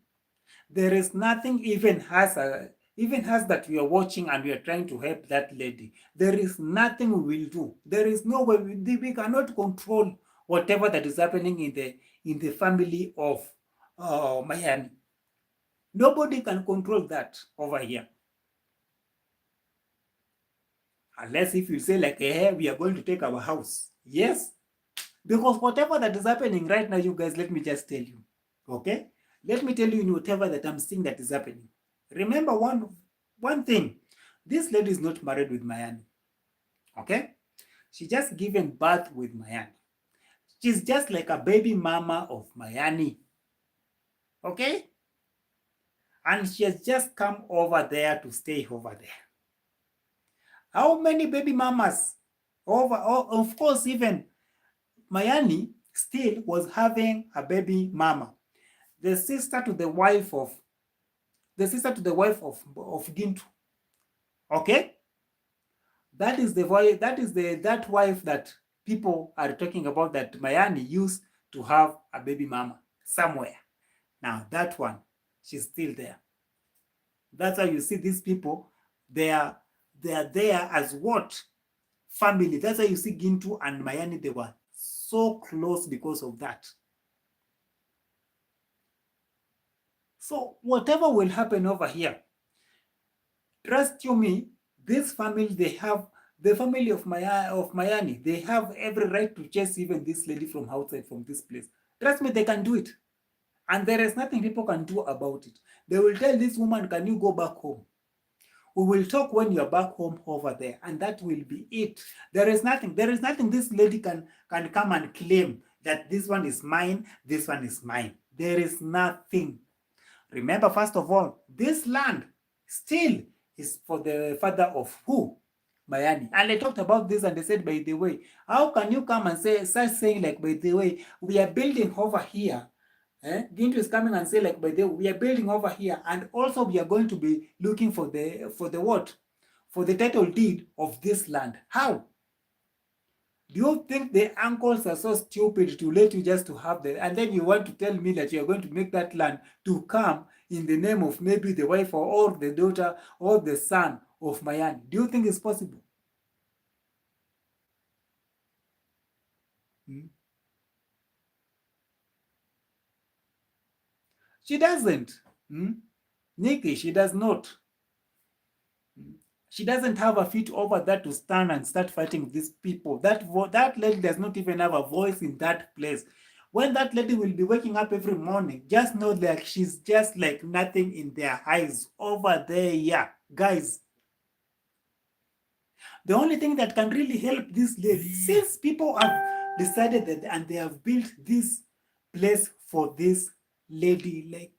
there is nothing even as that we are watching and we are trying to help that lady. There is nothing we will do. There is no way we cannot control whatever that is happening in the family of Miami. Nobody can control that over here. Unless if you say like, hey, we are going to take our house. Yes. Because whatever that is happening right now, you guys, let me just tell you. Okay? Let me tell you in whatever that I'm seeing that is happening. Remember one thing. This lady is not married with Mayani. Okay? She just given birth with Mayani. She's just like a baby mama of Mayani. Okay? And she has just come over there to stay over there. How many baby mamas? Of course, even Mayani still was having a baby mama. The sister to the wife of Gintu. Okay? That wife that people are talking about that Mayani used to have a baby mama somewhere. Now that one, she's still there. That's how you see these people, they are there as what? Family. That's how you see Gintu and Mayani, they were so close because of that. So whatever will happen over here, trust you me, this family, they have, the family of Mayani, they have every right to chase even this lady from outside, from this place. Trust me, they can do it. And there is nothing people can do about it. They will tell this woman, can you go back home? We will talk when you're back home over there. And that will be it. There is nothing this lady can come and claim that this one is mine, this one is mine. There is nothing. Remember, first of all, this land still is for the father of who? Mayani. And they talked about this and they said, by the way, how can you come and start saying like, by the way, we are building over here. Gintu is coming and say like, by the way, we are building over here, and also we are going to be looking for the what? For the title deed of this land. How? Do you think the uncles are so stupid to let you just to have the, and then you want to tell me that you are going to make that land to come in the name of maybe the wife or the daughter or the son of Mayani? Do you think it's possible? She doesn't. Nikki, she does not. She doesn't have a feet over that to stand and start fighting these people. That lady does not even have a voice in that place. When that lady will be waking up every morning, just know that she's just like nothing in their eyes over there. Yeah, guys. The only thing that can really help this lady, since people have decided that and they have built this place for this lady,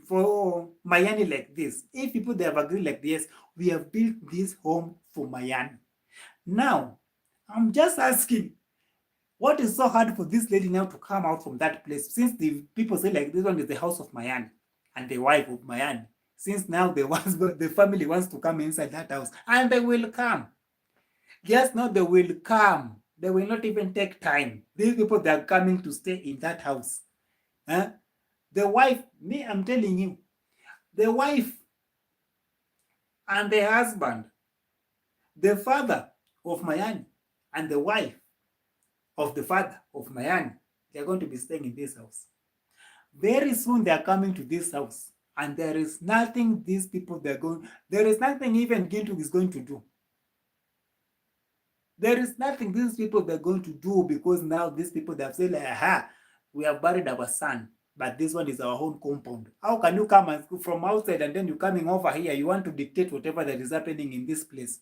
for Mayani like this. If people they have agreed like this, we have built this home for Mayani. Now, I'm just asking, what is so hard for this lady now to come out from that place? Since the people say like this one is the house of Mayani and the wife of Mayani. Since now the family wants to come inside that house, and they will come. Yes, no, they will come. They will not even take time. These people, they are coming to stay in that house. The wife, I'm telling you, the wife and the husband, the father of Mayani and the wife of the father of Mayani, they're going to be staying in this house. Very soon they are coming to this house, and there is nothing these people there is nothing even Gintu is going to do. There is nothing these people they're going to do, because now these people they have said like, aha, we have buried our son, but this one is our own compound. How can you come from outside and then you're coming over here? You want to dictate whatever that is happening in this place.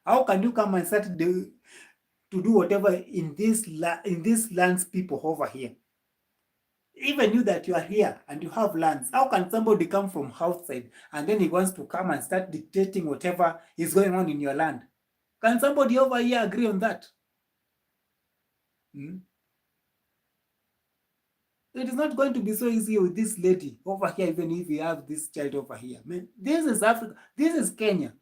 How can you come and start to do whatever in this lands people over here? Even you that you are here and you have lands, how can somebody come from outside and then he wants to come and start dictating whatever is going on in your land? Can somebody over here agree on that? It is not going to be so easy with this lady over here, even if we have this child over here. Man, this is Africa. This is Kenya.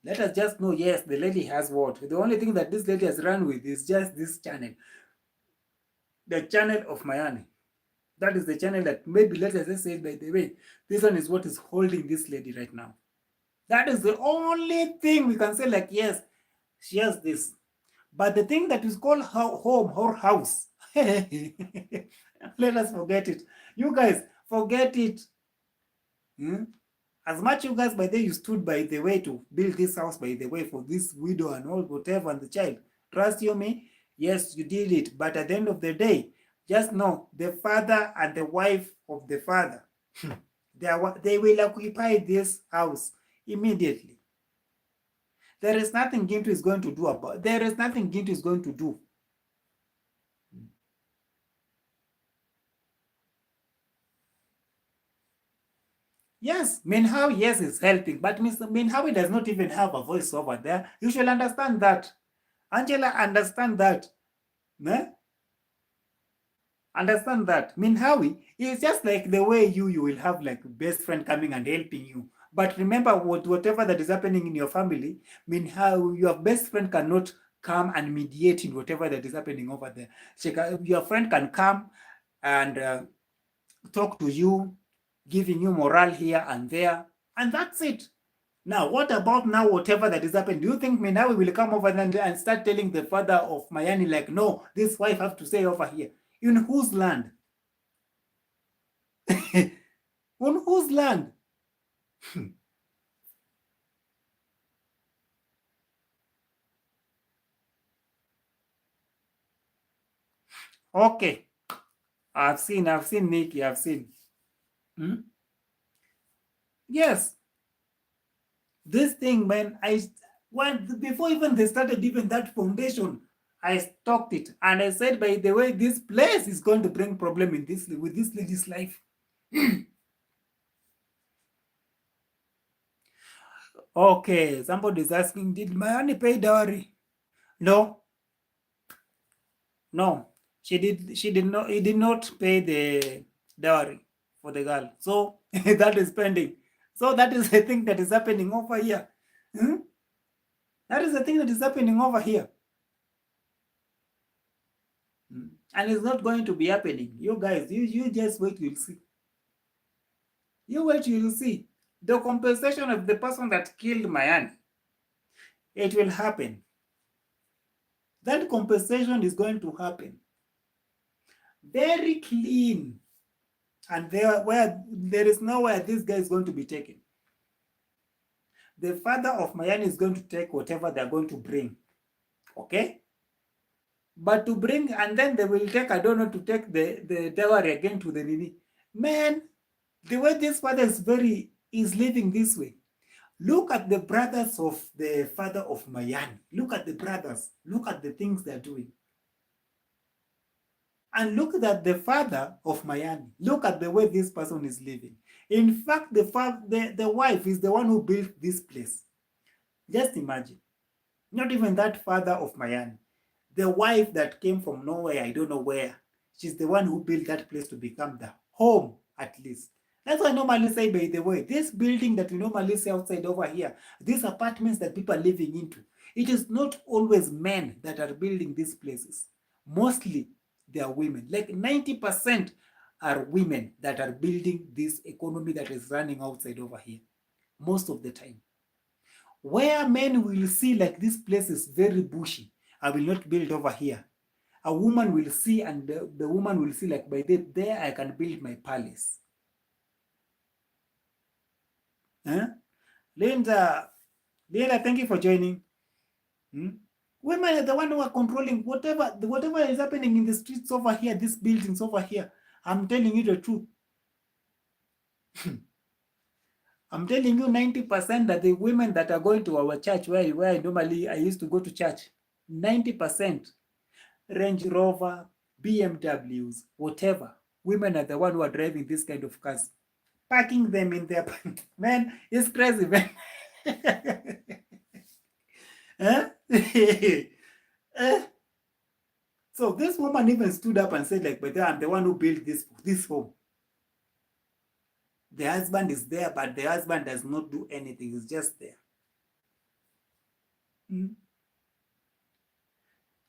Let us just know, yes, the lady has what? The only thing that this lady has run with is just this channel. The channel of Mayani. That is the channel that maybe, let us just say, by the way, this one is what is holding this lady right now. That is the only thing we can say like, yes, She has this. But the thing that is called home or house, let us forget it. You guys, forget it. Hmm? As much you guys, by the way, you stood by the way to build this house, by the way, for this widow and all, whatever, and the child. Trust you me? Yes, you did it. But at the end of the day, just know the father and the wife of the father, they will occupy this house immediately. There is nothing Gintu is going to do about. There is nothing Gintu is going to do. Yes, Minhawi, yes, is helping, but Mr. Minhawi does not even have a voice over there. You should understand that. Angela, understand that. Ne? Understand that. Minhawi is just like the way you will have like best friend coming and helping you. But remember, whatever that is happening in your family, Minhawi, your best friend cannot come and mediate in whatever that is happening over there. Your friend can come and talk to you, giving you morale here and there, and that's it. Now, what about now, whatever that is happening? Do you think Minawi will come over and start telling the father of Mayani, like, no, this wife have to stay over here? In whose land? On whose land? Okay, I've seen Nikki, I've seen. Hmm? Yes, this thing, man, before even they started even that foundation, I stopped it and I said, by the way, this place is going to bring problem in this with this lady's life. Okay, somebody is asking, did Mayani pay dowry? No, no, she did. She did not. He did not pay the dowry for the girl. So that is pending. So that is the thing that is happening over here. Hmm? That is the thing that is happening over here. Hmm. And it's not going to be happening. You guys, you just wait, you'll see. You wait, you'll see. The compensation of the person that killed Mayani, it will happen. That compensation is going to happen. Very clean. And there is nowhere this guy is going to be taken. The father of Mayani is going to take whatever they're going to bring. Okay? But to bring, and then they will take, I don't know, to take the dowry again to the Nini. Man, the way this father is living this way. Look at the brothers of the father of Mayani. Look at the brothers. Look at the things they're doing. And look at the father of Mayani. Look at the way this person is living. In fact, the wife is the one who built this place. Just imagine. Not even that father of Mayani. The wife that came from nowhere, I don't know where. She's the one who built that place to become the home, at least. That's why I normally say, by the way, this building that we normally see outside over here, these apartments that people are living into, it is not always men that are building these places. Mostly they are women. Like 90% are women that are building this economy that is running outside over here. Most of the time. Where men will see like this place is very bushy, I will not build over here. A woman will see, and the woman will see like, by there I can build my palace. Huh? Linda, thank you for joining. Hmm? Women are the one who are controlling whatever is happening in the streets over here, these buildings over here. I'm telling you the truth. I'm telling you 90% that the women that are going to our church, where normally I used to go to church, 90% Range Rover, BMWs, whatever. Women are the one who are driving this kind of cars, parking them in their man. It's crazy, man. Huh? So this woman even stood up and said, like, but I'm the one who built this home. The husband is there, but the husband does not do anything. He's just there. Mm.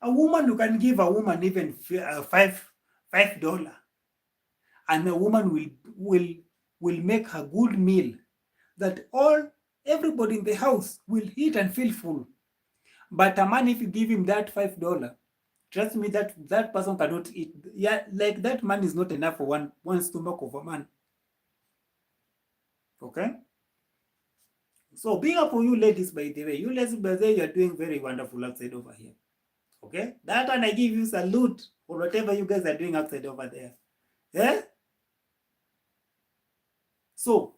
A woman, you can give a woman even $5, and the woman will make a good meal that everybody in the house will eat and feel full. But a man, if you give him that $5, trust me, that person cannot eat. Yeah, like that man is not enough for one stomach of a man. Okay. So big up for you ladies, by the way. You ladies, by the way, you are doing very wonderful outside over here. Okay? That one I give you salute for whatever you guys are doing outside over there. Yeah? So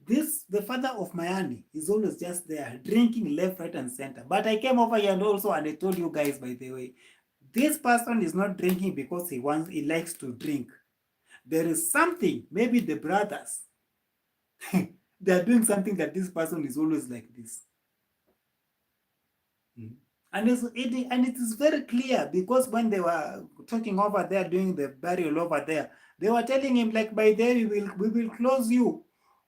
the father of Miami is always just there, drinking left, right, and center. But I came over here and I told you guys, by the way, this person is not drinking because he likes to drink. There is something, maybe the brothers, they are doing something that this person is always like this. And it is very clear, because when they were talking over there, doing the burial over there, they were telling him, like, by there we will close you.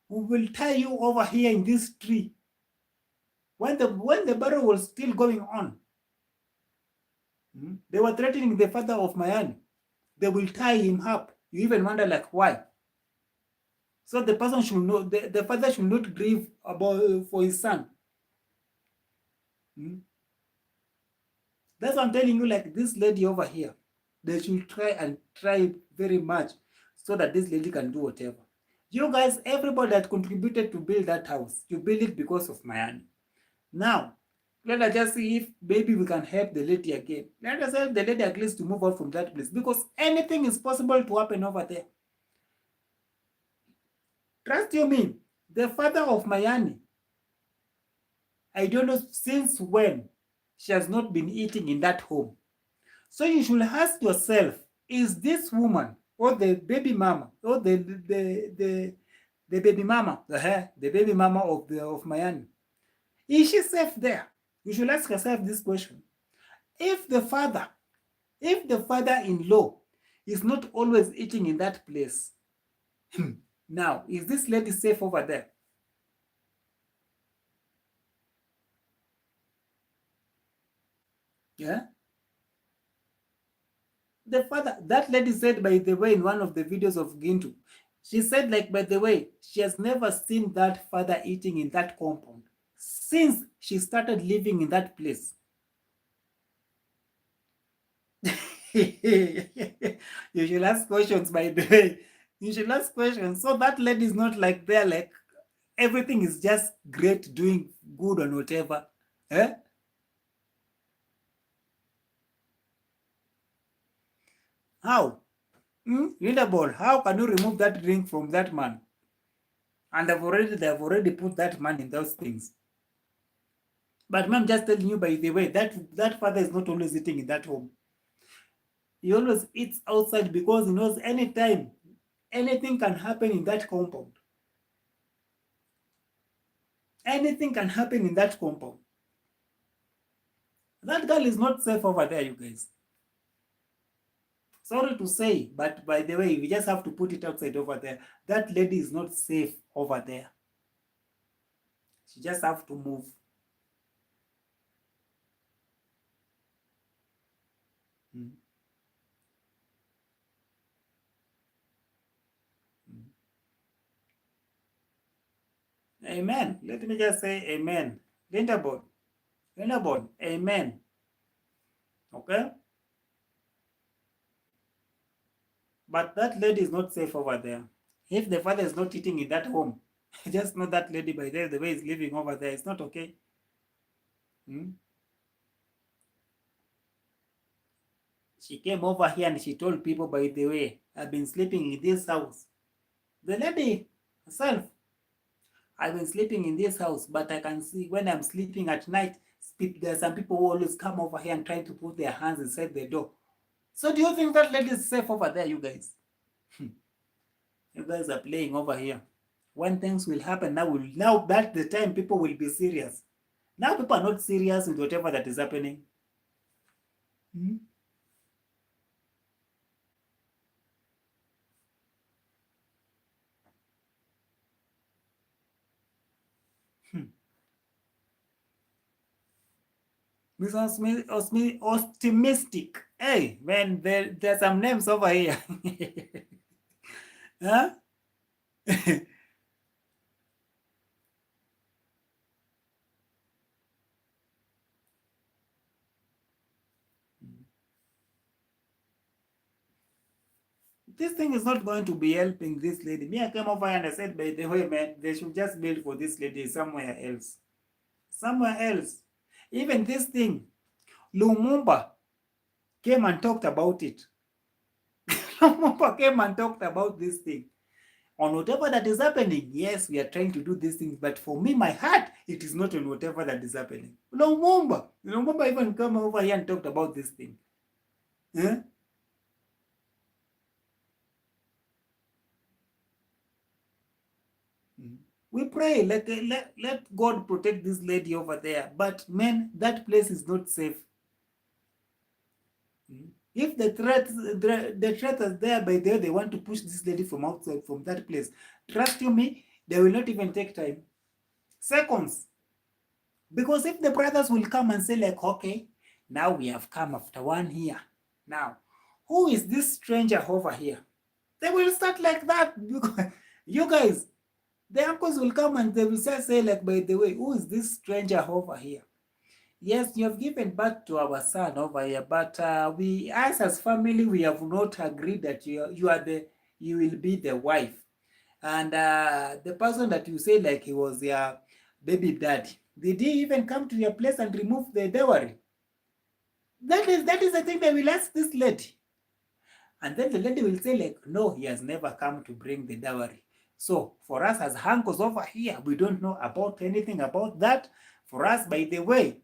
We will tie you over here in this tree. When the burial was still going on, they were threatening the father of Mayani. They will tie him up. You even wonder, like, why? So the person should know, the father should not grieve about for his son. That's what I'm telling you, like this lady over here. They should try very much so that this lady can do whatever. You guys, everybody that contributed to build that house, you build it because of Mayani. Now, let us just see if maybe we can help the lady again. Let us help the lady at least to move out from that place, because anything is possible to happen over there. Trust you me, the father of Mayani, I don't know since when she has not been eating in that home. So you should ask yourself, is this woman or the baby mama or the baby mama, the baby mama of Miami, is she safe there? You should ask yourself this question. If the father-in-law is not always eating in that place, now, is this lady safe over there? Yeah. The father, that lady said, by the way, in one of the videos of Gintu, she said, like, by the way, she has never seen that father eating in that compound since she started living in that place. You should ask questions, by the way. You should ask questions. So that lady is not like there, like everything is just great, doing good or whatever. Eh? How? Readable, how can you remove that drink from that man? And they have already put that man in those things. But I'm just telling you, by the way, that father is not always eating in that home. He always eats outside, because he knows anytime anything can happen in that compound. Anything can happen in that compound. That girl is not safe over there, you guys. Sorry to say, but by the way, we just have to put it outside over there. That lady is not safe over there. She just have to move. Amen. Let me just say amen. Linda Bond, amen. Okay? But that lady is not safe over there. If the father is not eating in that home, just know that lady, by the way he's living over there, it's not okay. She came over here and she told people, by the way, I've been sleeping in this house. The lady herself, I've been sleeping in this house, but I can see when I'm sleeping at night, there are some people who always come over here and try to put their hands inside the door. So do you think that lady is safe over there, you guys? You guys are playing over here. When things will happen, now that's the time people will be serious. Now people are not serious with whatever that is happening. Miss Optimistic. Hey, man, there's some names over here. Huh? This thing is not going to be helping this lady. Me, I came over and I said, by the way, man, they should just build for this lady somewhere else. Somewhere else. Even this thing, Lumumba came and talked about it. Lumumba came and talked about this thing. On whatever that is happening, yes, we are trying to do these things, but for me, my heart, it is not on whatever that is happening. Lumumba even come over here and talked about this thing. Eh? We pray, let God protect this lady over there. But man, that place is not safe. If the threat is there, by there they want to push this lady from outside, from that place. Trust you me, they will not even take time. Seconds. Because if the brothers will come and say like, okay, now we have come after 1 year. Now, who is this stranger over here? They will start like that. You guys, the uncles will come and they will say like, by the way, who is this stranger over here? Yes, you have given birth to our son over here, but we, as family, we have not agreed that you will be the wife. And the person that you say like he was your baby daddy, did he even come to your place and remove the dowry? That is the thing they will ask this lady. And then the lady will say like, no, he has never come to bring the dowry. So for us as uncles over here, we don't know about anything about that. For us, by the way,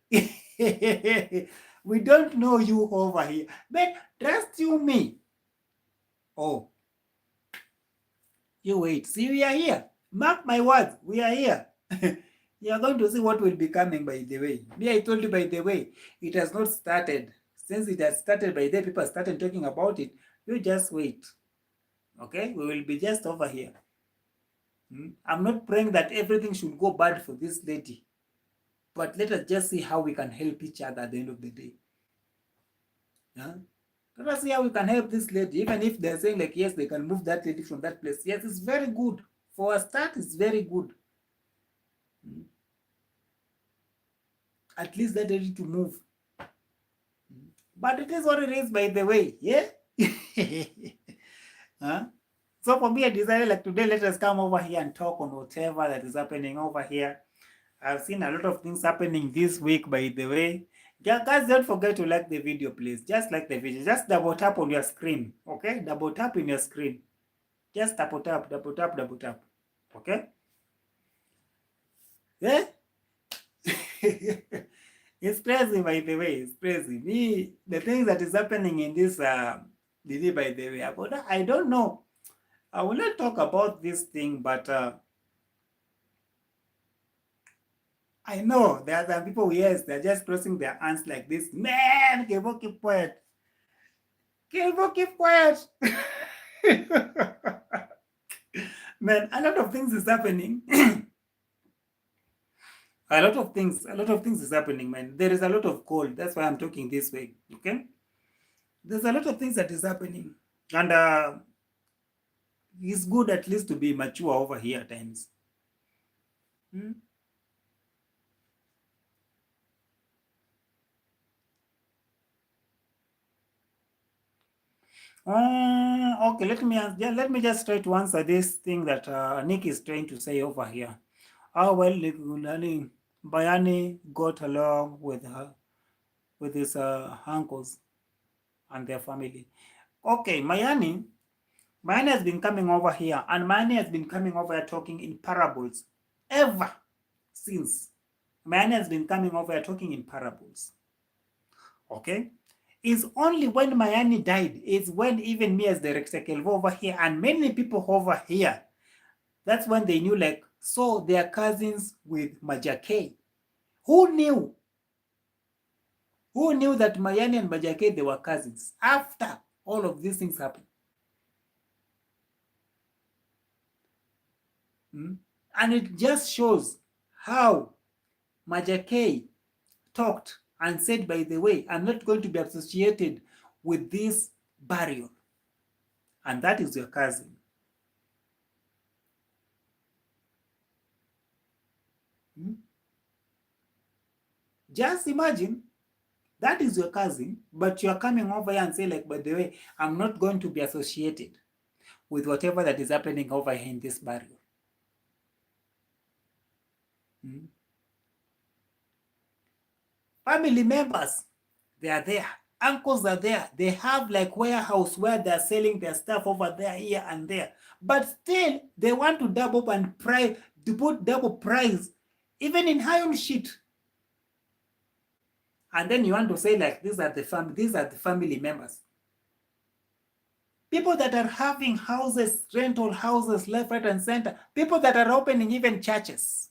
we don't know you over here. But trust you me. Oh, you wait. See, we are here. Mark my words, we are here. You are going to see what will be coming, by the way. Me, I told you, by the way, it has not started. Since it has started, by the people started talking about it, you just wait. Okay? We will be just over here. I'm not praying that everything should go bad for this lady. But let us just see how we can help each other at the end of the day. Let us see how we can help this lady. Even if they're saying like, yes, they can move that lady from that place. Yes, it's very good. For a start, it's very good. At least they're ready to move. But it is what it is, by the way. Yeah? So for me, I decided like today, let us come over here and talk on whatever that is happening over here. I've seen a lot of things happening this week, by the way. Guys, don't forget to like the video, please. Just like the video. Just double tap on your screen. Okay? Double tap in your screen. Just double tap, double tap, double tap. Okay? Yeah? It's crazy, by the way. It's crazy. Me, the things that is happening in this DD, by the way, I don't know. I will not talk about this thing, but I know there are some people, yes, they're just crossing their hands like this. Man, Kelvo, keep quiet. Kelvo, keep quiet. Man, a lot of things is happening. A lot of things is happening, man. There is a lot of cold. That's why I'm talking this way, okay? There's a lot of things that is happening. And it's good at least to be mature over here at times. Okay, let me just try to answer this thing that Nick is trying to say over here. How well Bayani got along with his uncles and their family. Okay, Mayani has been coming over here, and Mayani has been coming over here talking in parables ever since. Mayani has been coming over here talking in parables. Okay? It's only when Mayani died, it's when even me as director Kelvo over here and many people over here, that's when they knew like, so they are cousins with Majake. Who knew? Who knew that Mayani and Majake, they were cousins after all of these things happened? And it just shows how Majake talked and said, by the way, I'm not going to be associated with this burial. And that is your cousin. Just imagine, that is your cousin, but you're coming over here and say like, by the way, I'm not going to be associated. with whatever that is happening over here in this barrio. Family members, they are there. Uncles are there. They have like warehouse where they're selling their stuff over there, here and there. But still, they want to double and price, to put double price, even in iron sheet. And then you want to say like these are the family members. People that are having houses, rental houses, left, right, and center. People that are opening even churches.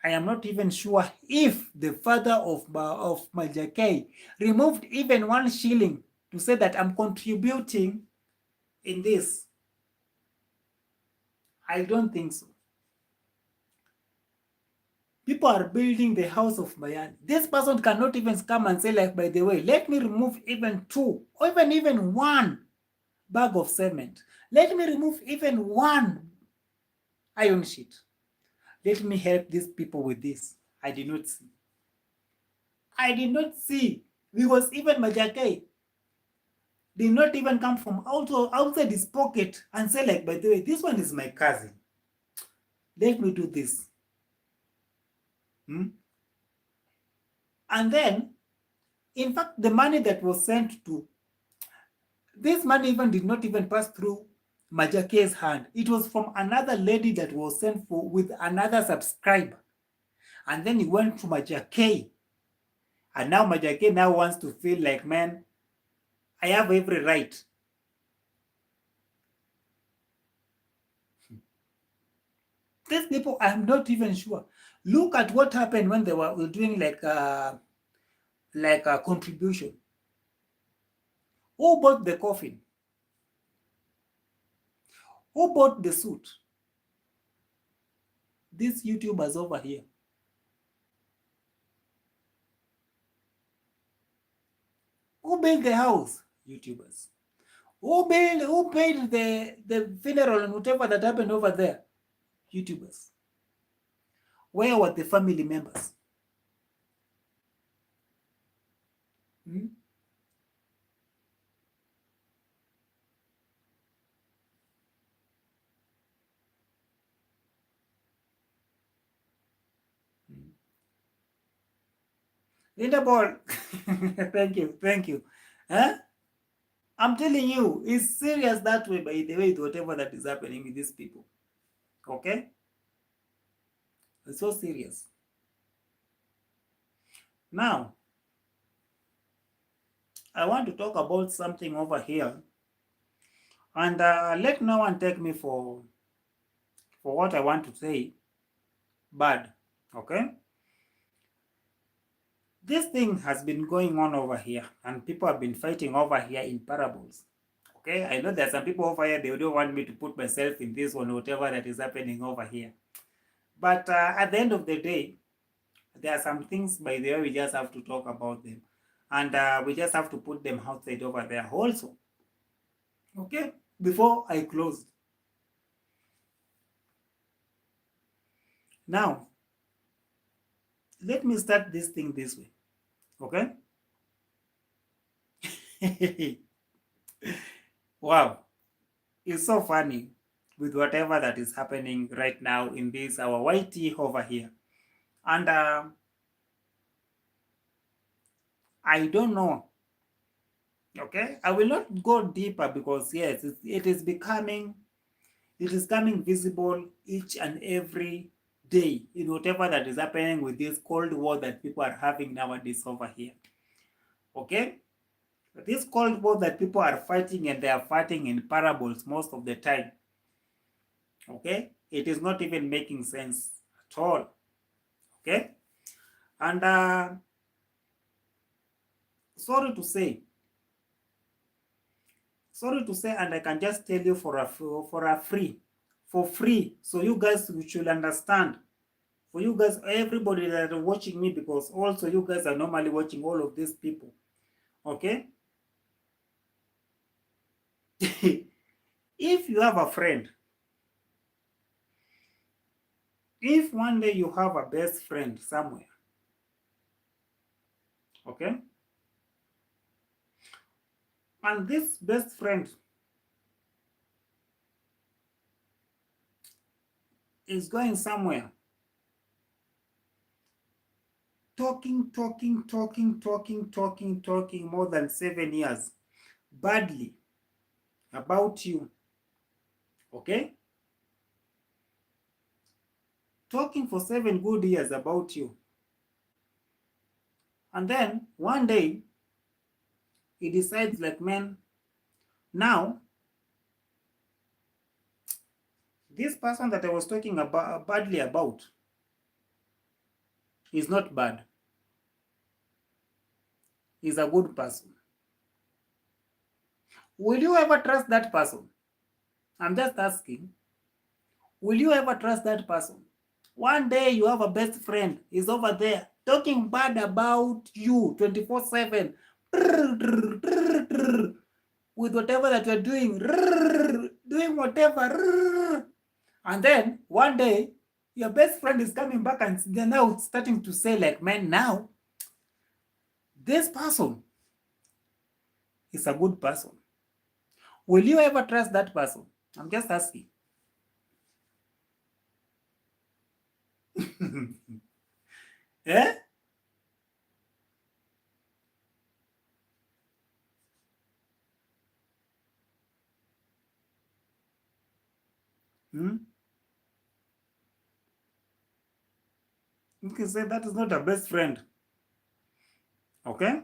I am not even sure if the father of Majakei removed even 1 shilling to say that I'm contributing in this. I don't think so. People are building the house of Bayan. This person cannot even come and say like, by the way, let me remove even 2 or even 1 bag of cement. Let me remove even 1 iron sheet. Let me help these people with this. I did not see. I did not see, because even Majakei did not even come from outside his pocket and say like, by the way, this one is my cousin. Let me do this. And then, in fact, the money that was sent to, this money even did not even pass through Majakei's hand. It was from another lady that was sent for with another subscriber. And then he went to Majakei. And now Majakei now wants to feel like, man, I have every right. These people, I'm not even sure. Look at what happened when they were doing like a contribution. Who bought the coffin? Who bought the suit? These YouTubers over here. Who built the house? YouTubers. Who paid the funeral and whatever that happened over there? YouTubers. Where were the family members? Linda Ball, thank you. Huh? I'm telling you, it's serious that way, by the way, whatever that is happening with these people. Okay? It's so serious. Now, I want to talk about something over here. And let no one take me for what I want to say bad. Okay? This thing has been going on over here, and people have been fighting over here in parables. Okay? I know there are some people over here, they don't want me to put myself in this one, whatever that is happening over here. But at the end of the day, there are some things, by the way, we just have to talk about them. And we just have to put them outside over there also. Okay? Before I close. Now, let me start this thing this way. Okay? Wow. It's so funny with whatever that is happening right now in this, our YT over here. And I don't know. Okay? I will not go deeper because, yes, it is coming visible each and every day in whatever that is happening with this Cold War that people are having nowadays over here. Okay? This Cold War that people are fighting, and they are fighting in parables most of the time. Okay? It is not even making sense at all. Okay? And sorry to say, and I can just tell you for free, so you guys should understand. For you guys, everybody that are watching me, because also you guys are normally watching all of these people. Okay? If you have a friend, if one day you have a best friend somewhere, okay? And this best friend is going somewhere. Talking more than 7 years badly about you. Okay? Talking for 7 good years about you. And then one day he decides like, man, now this person that I was talking about badly about is not bad. He's a good person. Will you ever trust that person? I'm just asking. Will you ever trust that person? One day you have a best friend, he's over there talking bad about you 24/7 with whatever that you're doing, doing whatever. And then one day your best friend is coming back and they're now starting to say like, man, now this person is a good person. Will you ever trust that person? I'm just asking. Yeah? Hmm? You can say that is not a best friend. Okay?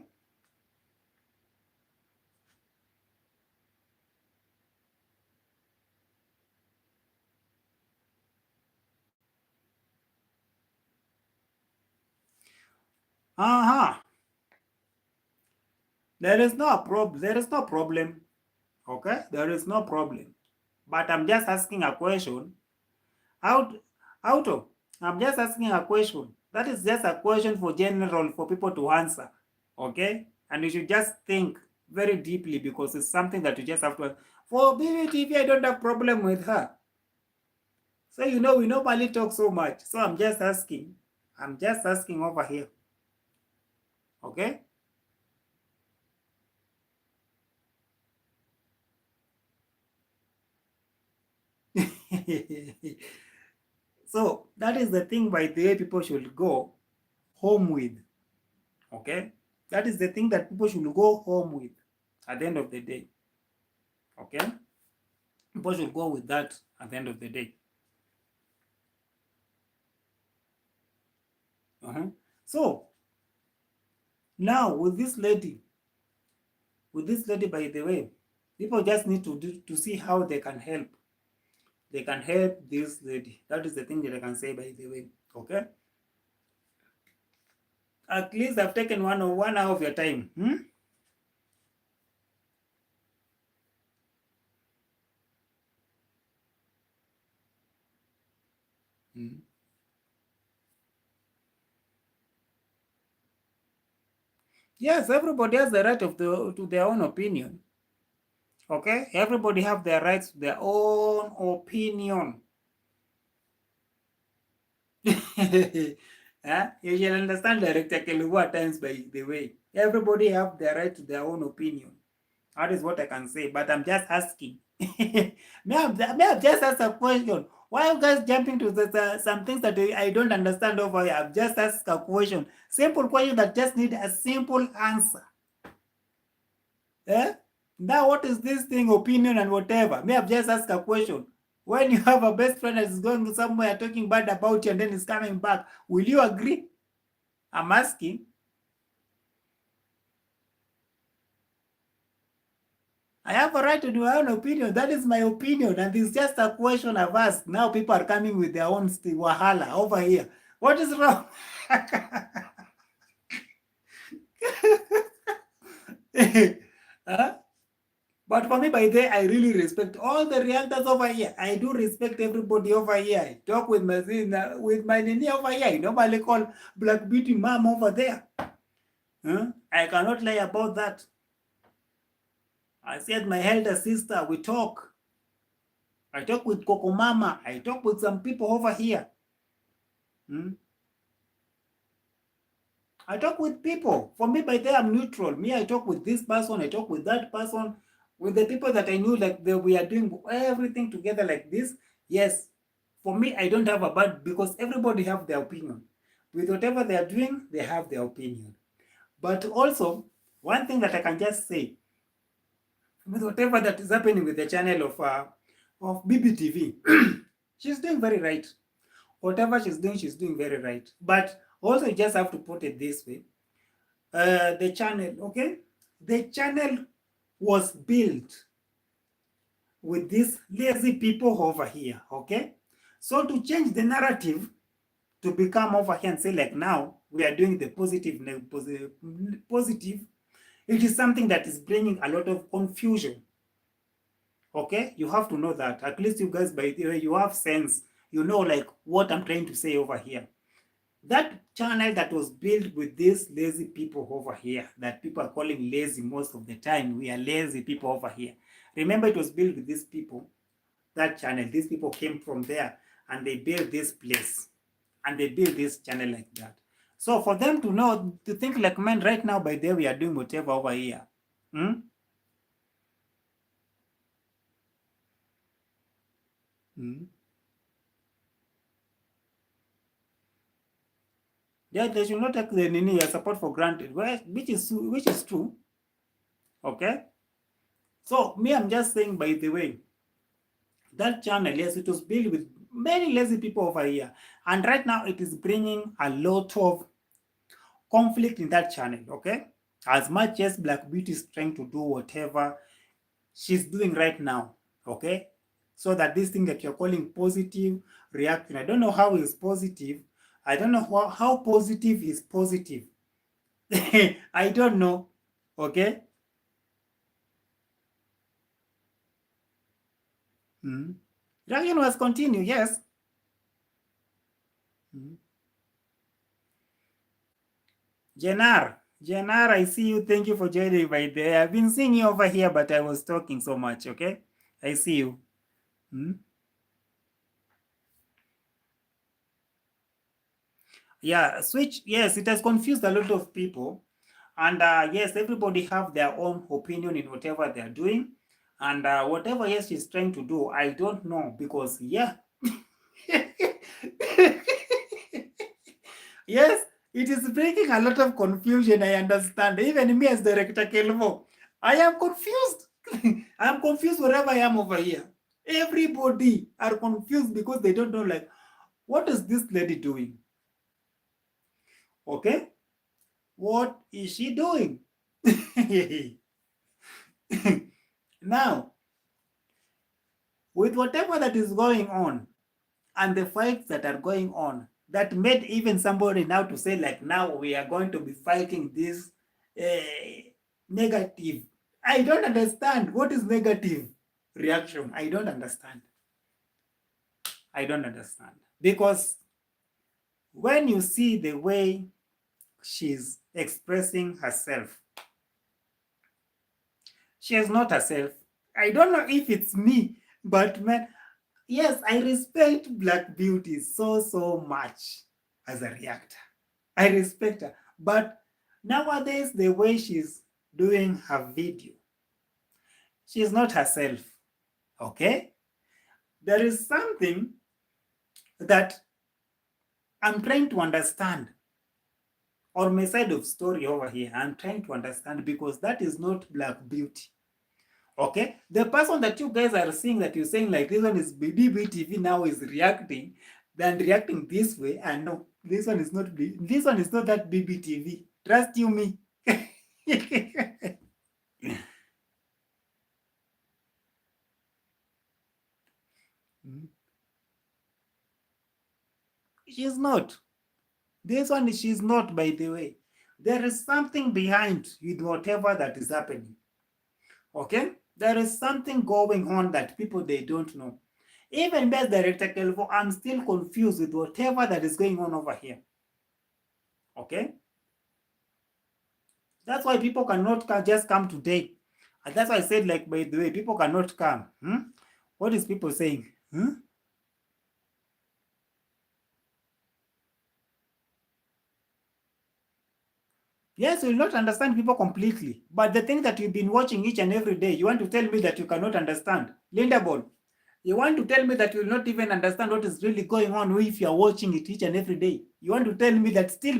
Uh-huh. There is no problem. There is no problem. Okay? There is no problem. But I'm just asking a question. Auto, I'm just asking a question. That is just a question for general for people to answer. Okay? And you should just think very deeply because it's something that you just have to. For BBTV, I don't have problem with her. So you know we normally talk so much. So I'm just asking. I'm just asking over here. Okay? So that is the thing by the way people should go home with. Okay? That is the thing that people should go home with at the end of the day. Okay? People should go with that at the end of the day. So now with this lady by the way, people just need to see how they can help. They can help this lady. That is the thing that I can say by the way. Okay? At least I've taken 1 hour of your time. Yes, everybody has the right to their own opinion. Okay? Everybody have their rights to their own opinion. You shall understand Director Kelvo at times by the way. Everybody have their right to their own opinion. That is what I can say. But I'm just asking. May I just ask a question? Why are you guys jumping to some things that I don't understand over here? I've just asked a question. Simple question that just need a simple answer. Eh? Now what is this thing, opinion and whatever? May I just ask a question? When you have a best friend that is going somewhere talking bad about you and then is coming back, will you agree? I'm asking. I have a right to do my own opinion. That is my opinion. And it's just a question I've asked. Now people are coming with their own wahala over here. What is wrong? Huh? But for me, by the way, I really respect all the realtors over here. I do respect everybody over here. I talk with my nini over here. I normally call Black Beauty Mom over there. I cannot lie about that. I said my elder sister, we talk. I talk with Coco Mama. I talk with some people over here. I talk with people. For me, by there, I'm neutral. Me, I talk with this person. I talk with that person. With the people that I knew, like we are doing everything together like this. Yes, For me, I don't have a bad, because everybody have their opinion. With whatever they are doing, they have their opinion. But also, one thing that I can just say, with whatever that is happening with the channel of BBTV, she's doing very right. Whatever she's doing very right. But also, you just have to put it this way. The channel, okay? The channel was built with these lazy people over here, okay? So to change the narrative, to become over here and say like now we are doing the positive, it is something that is bringing a lot of confusion. Okay, you have to know that. At least you guys, by the way, you have sense. You know like what I'm trying to say over here. That channel that was built with these lazy people over here, that people are calling lazy most of the time, we are lazy people over here. Remember, it was built with these people. That channel, these people came from there and they built this place and they build this channel like that. So for them to know, to think like, man, right now by there we are doing whatever over here. Hmm? Hmm? Yeah, they should not take the Nini support for granted, which is true. Okay. So me, I'm just saying, by the way, that channel, yes, it was built with many lazy people over here, and right now it is bringing a lot of conflict in that channel. Okay, as much as Black Beauty is trying to do whatever she's doing right now, okay, so that this thing that you're calling positive reaction, I don't know how is positive. I don't know how positive is positive. I don't know. Okay. Mm. Reaction was continue, yes. Mm. Jenar, I see you. Thank you for joining by there. I've been seeing you over here, but I was talking so much, okay? I see you. Hmm? Yeah, switch. Yes, it has confused a lot of people. And yes, everybody have their own opinion in whatever they're doing. And whatever, yes, she's trying to do, I don't know. Because, yeah. Yes, it is bringing a lot of confusion, I understand. Even me as Director Kelvo, I am confused. I am confused wherever I am over here. Everybody are confused because they don't know, like, what is this lady doing? Okay? What is she doing? Now, with whatever that is going on and the fights that are going on, that made even somebody now to say, like, now we are going to be fighting this negative. I don't understand. What is negative reaction? I don't understand. I don't understand. Because when you see the way she's expressing herself, she is not herself. I don't know if it's me, but man, yes, I respect Black Beauty so much as a reactor. I respect her. But nowadays, the way she's doing her video, she's not herself. Okay? There is something that I'm trying to understand, or my side of story over here. I'm trying to understand because that is not Black Beauty. Okay? The person that you guys are seeing, that you're saying like this one is BBTV now is reacting, then reacting this way, and no, this one is not that BBTV. Trust you me. She's not. This one, she's not, by the way. There is something behind with whatever that is happening. Okay? There is something going on that people, they don't know. Even best Director Kelvo, I'm still confused with whatever that is going on over here. Okay? That's why people cannot just come today. And that's why I said, like, by the way, people cannot come. What is people saying? Yes, you will not understand people completely. But the thing that you've been watching each and every day, you want to tell me that you cannot understand. Linda Ball, You want to tell me that you will not even understand what is really going on if you are watching it each and every day? You want to tell me that still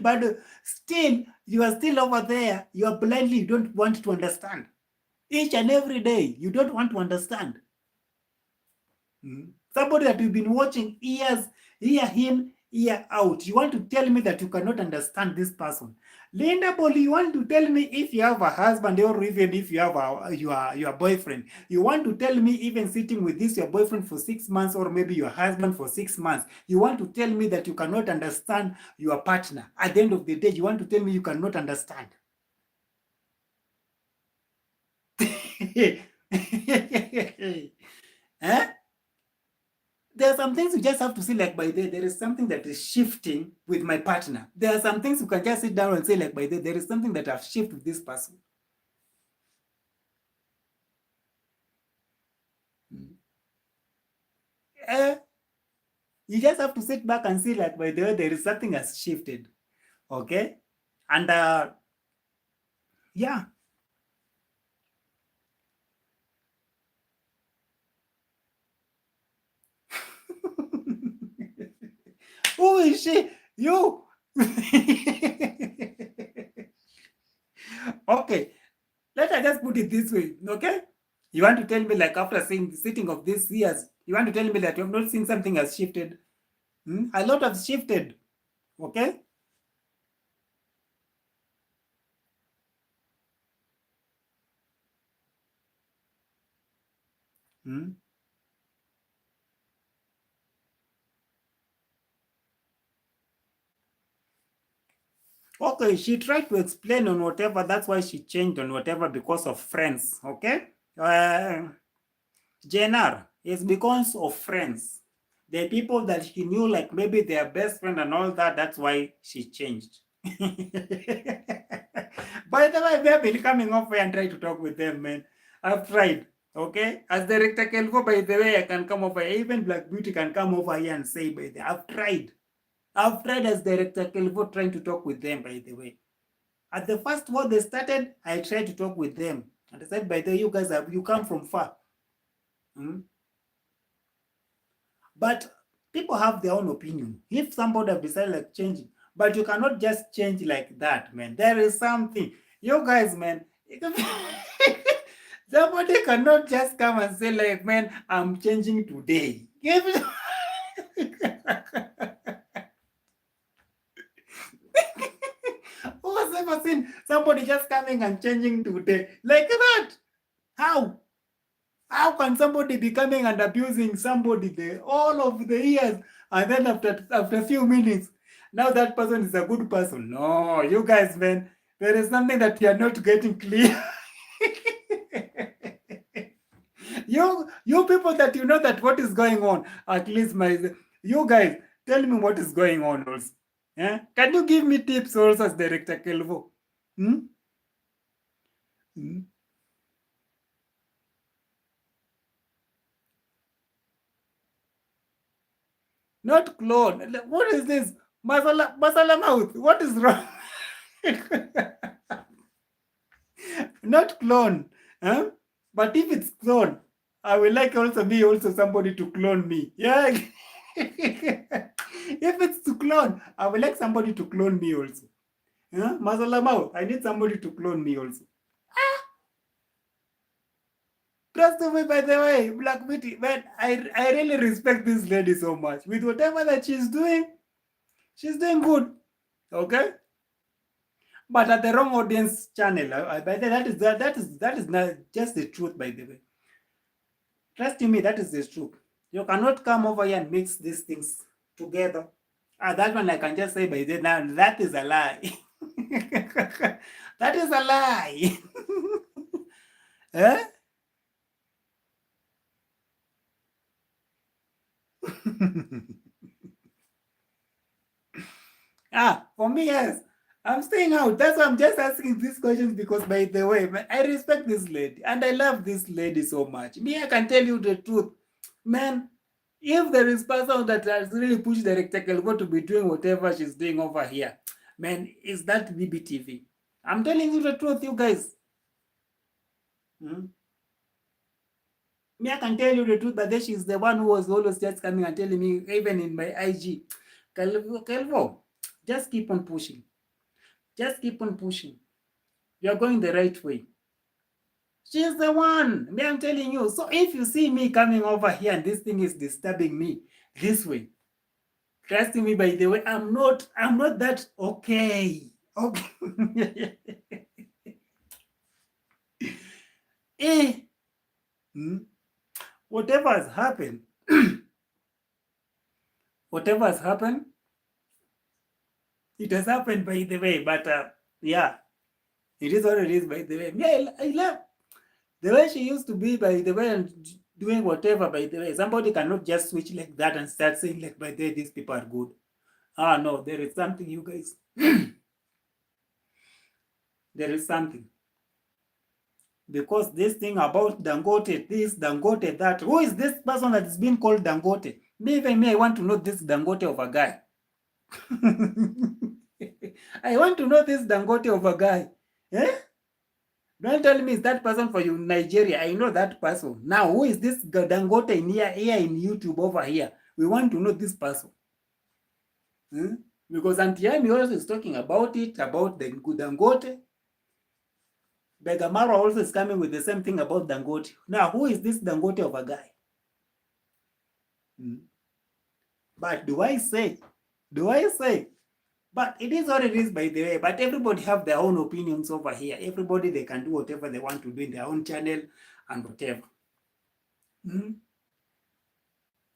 you are still over there, you are blindly, you don't want to understand. Each and every day, you don't want to understand. Somebody that you've been watching years, year in, year out. You want to tell me that you cannot understand this person. Linda Bolly, you want to tell me if you have a husband or even if you have your boyfriend. You want to tell me even sitting with your boyfriend for 6 months or maybe your husband for 6 months. You want to tell me that you cannot understand your partner. At the end of the day, you want to tell me you cannot understand. Eh? There are some things you just have to see like by there is something that is shifting with my partner. There are some things you can just sit down and say like by there is something that I've shifted with this person. You just have to sit back and see like by the way there is something has shifted. Okay? And yeah. Who is she? You. Okay. Let us just put it this way, okay? You want to tell me, like, after seeing the sitting of these years, you want to tell me that you have not seen something has shifted? A lot has shifted, okay? Okay, she tried to explain on whatever, that's why she changed on whatever because of friends, okay? JNR is because of friends. The people that she knew, like maybe their best friend and all that, that's why she changed. By the way, they've been coming off and try to talk with them, man. I've tried, okay? As Director Kelvo, by the way, I can come over, even Black Beauty can come over here and say, by the way, I've tried. I've tried as Director Kelvo trying to talk with them, by the way. At the first word they started, I tried to talk with them. And I said, by the way, you guys, you come from far. But people have their own opinion. If somebody have decided like changing, but you cannot just change like that, man. There is something. You guys, man, somebody cannot just come and say like, man, I'm changing today. Who has ever seen somebody just coming and changing today like that? How? How can somebody be coming and abusing somebody there all of the years, and then after a few minutes, now that person is a good person? No, you guys, man, there is something that you are not getting clear. you people that you know that what is going on, at least you guys, tell me what is going on also. Yeah? Can you give me tips also as Director Kelvo? Not clone. What is this? Masala mouth. What is wrong? Not clone. Huh? But if it's clone, I will like also me also somebody to clone me. Yeah. If it's to clone, I will like somebody to clone me also. Huh? Masala mouth. I need somebody to clone me also. Trust me, by the way, Black Beauty, man, I really respect this lady so much. With whatever that she's doing good. Okay? But at the wrong audience channel. By the way, that is not just the truth, by the way. Trust me, that is the truth. You cannot come over here and mix these things together. That one I can just say by the way, now that is a lie. That is a lie. Eh? For me, yes. I'm staying out. That's why I'm just asking these questions because, by the way, man, I respect this lady and I love this lady so much. Me, I can tell you the truth. Man, if there is person that has really pushed Director Kelvo to be doing whatever she's doing over here, man, is that BBTV. I'm telling you the truth, you guys. Me, I can tell you the truth, but then she's the one who was always just coming and telling me, even in my IG, Kelvo, just keep on pushing. Just keep on pushing. You're going the right way. She's the one. Me, I'm telling you. So if you see me coming over here and this thing is disturbing me this way, trust me, by the way, I'm not that okay. Okay. Eh. Whatever has happened, whatever has happened, it has happened, by the way. But yeah, it is what it is, by the way. Yeah, I love the way she used to be, by the way, and doing whatever, by the way. Somebody cannot just switch like that and start saying, like, by the way, these people are good. Ah, no, there is something, you guys. There is something. Because this thing about Dangote, this, Dangote, that. Who is this person that is being called Dangote? Even me, I want to know this Dangote of a guy. I want to know this Dangote of a guy. Eh? Don't tell me it's that person for you, Nigeria. I know that person. Now, who is this Dangote in here in YouTube over here? We want to know this person. Because Auntie Amy also is talking about it, about the Dangote. Begamaro also is coming with the same thing about Dangote. Now, who is this Dangote of a guy? But do I say? But it is what it is, by the way. But everybody have their own opinions over here. Everybody, they can do whatever they want to do in their own channel and whatever.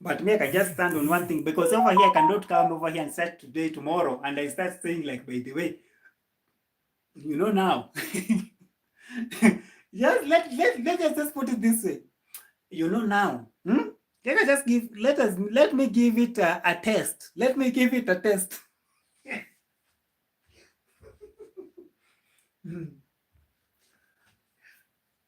But me, I can just stand on one thing, because over here, I cannot come over here and start today, tomorrow, and I start saying, like, by the way, you know now. Just let's just put it this way. You know now. Let me give it a test. Let me give it a test.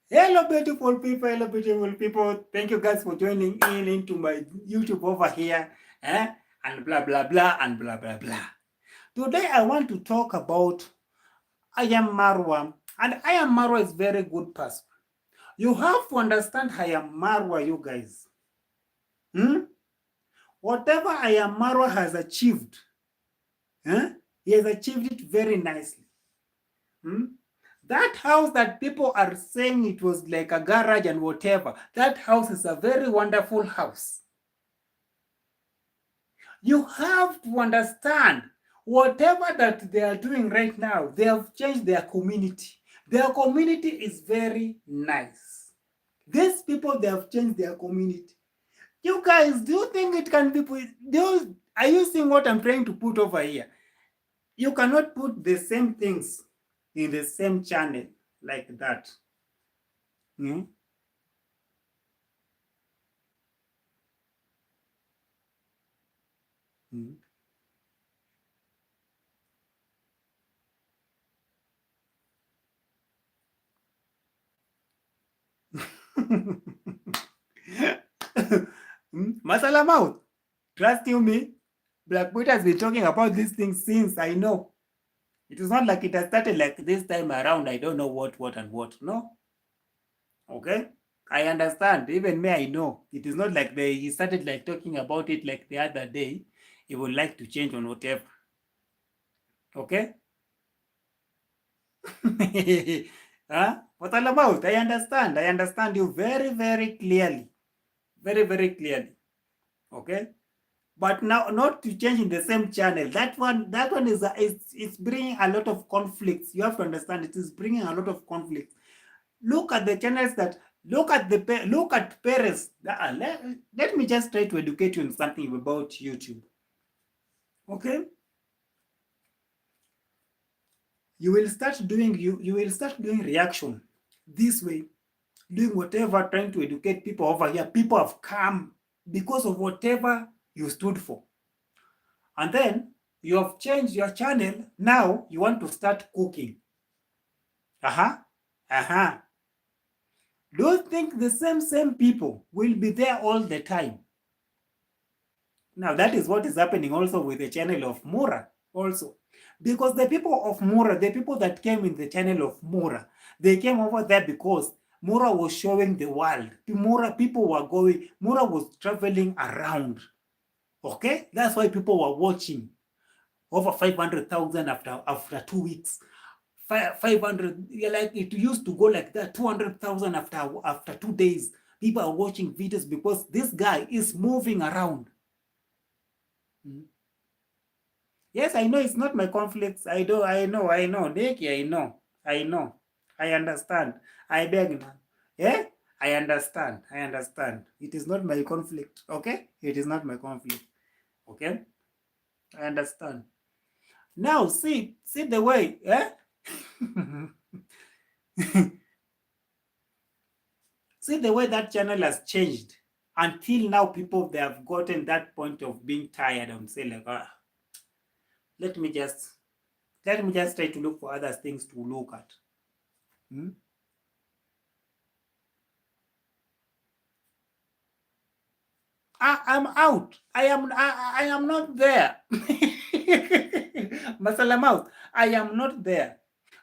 Hello, beautiful people. Hello, beautiful people. Thank you guys for joining in into my YouTube over here. And blah, blah, blah, and blah, blah, blah. Today, I want to talk about I am Marwa. And I am Marwa is very good person. You have to understand I am Marwa, you guys. Whatever I am Marwa has achieved, he has achieved it very nicely. That house that people are saying it was like a garage and whatever, that house is a very wonderful house. You have to understand, whatever that they are doing right now, they have changed their community. Their community is very nice. These people, they have changed their community. You guys, do you think it can be put? Are you seeing what I'm trying to put over here? You cannot put the same things in the same channel like that. Masala mouth. Trust you me, Black Boy has been talking about these things since I know. It is not like it has started like this time around. I don't know what and what. No. Okay. I understand. Even me, I know. It is not like he started like talking about it like the other day. He would like to change on whatever. Okay. What all about? I understand. I understand you very, very clearly. Very, very clearly. Okay. But now, not to change in the same channel. That one is it's bringing a lot of conflicts. You have to understand, it is bringing a lot of conflicts. Look at the channels that look at Perez. Let me just try to educate you on something about YouTube. Okay. You will start doing reaction this way, doing whatever, trying to educate people over here. People have come because of whatever you stood for. And then you have changed your channel. Now you want to start cooking. Do you think the same people will be there all the time? Now that is what is happening also with the channel of Mura also. Because the people of Mura, the people that came in the channel of Mura, they came over there because Mura was showing the world. People were going. Mura was traveling around. Okay, that's why people were watching. Over 500,000 after 2 weeks. 500, like it used to go like that. 200,000 after 2 days. People are watching videos because this guy is moving around. Yes, I know it's not my conflicts. I know. Nikki, I know. I understand. I beg now. Yeah? I understand. It is not my conflict. Okay? It is not my conflict. Okay? I understand. Now, see the way, eh? See the way that channel has changed. Until now, people, they have gotten that point of being tired and say like, let me just try to look for other things to look at. Hmm? I'm out. I am not there. Masala mouth. I am not there.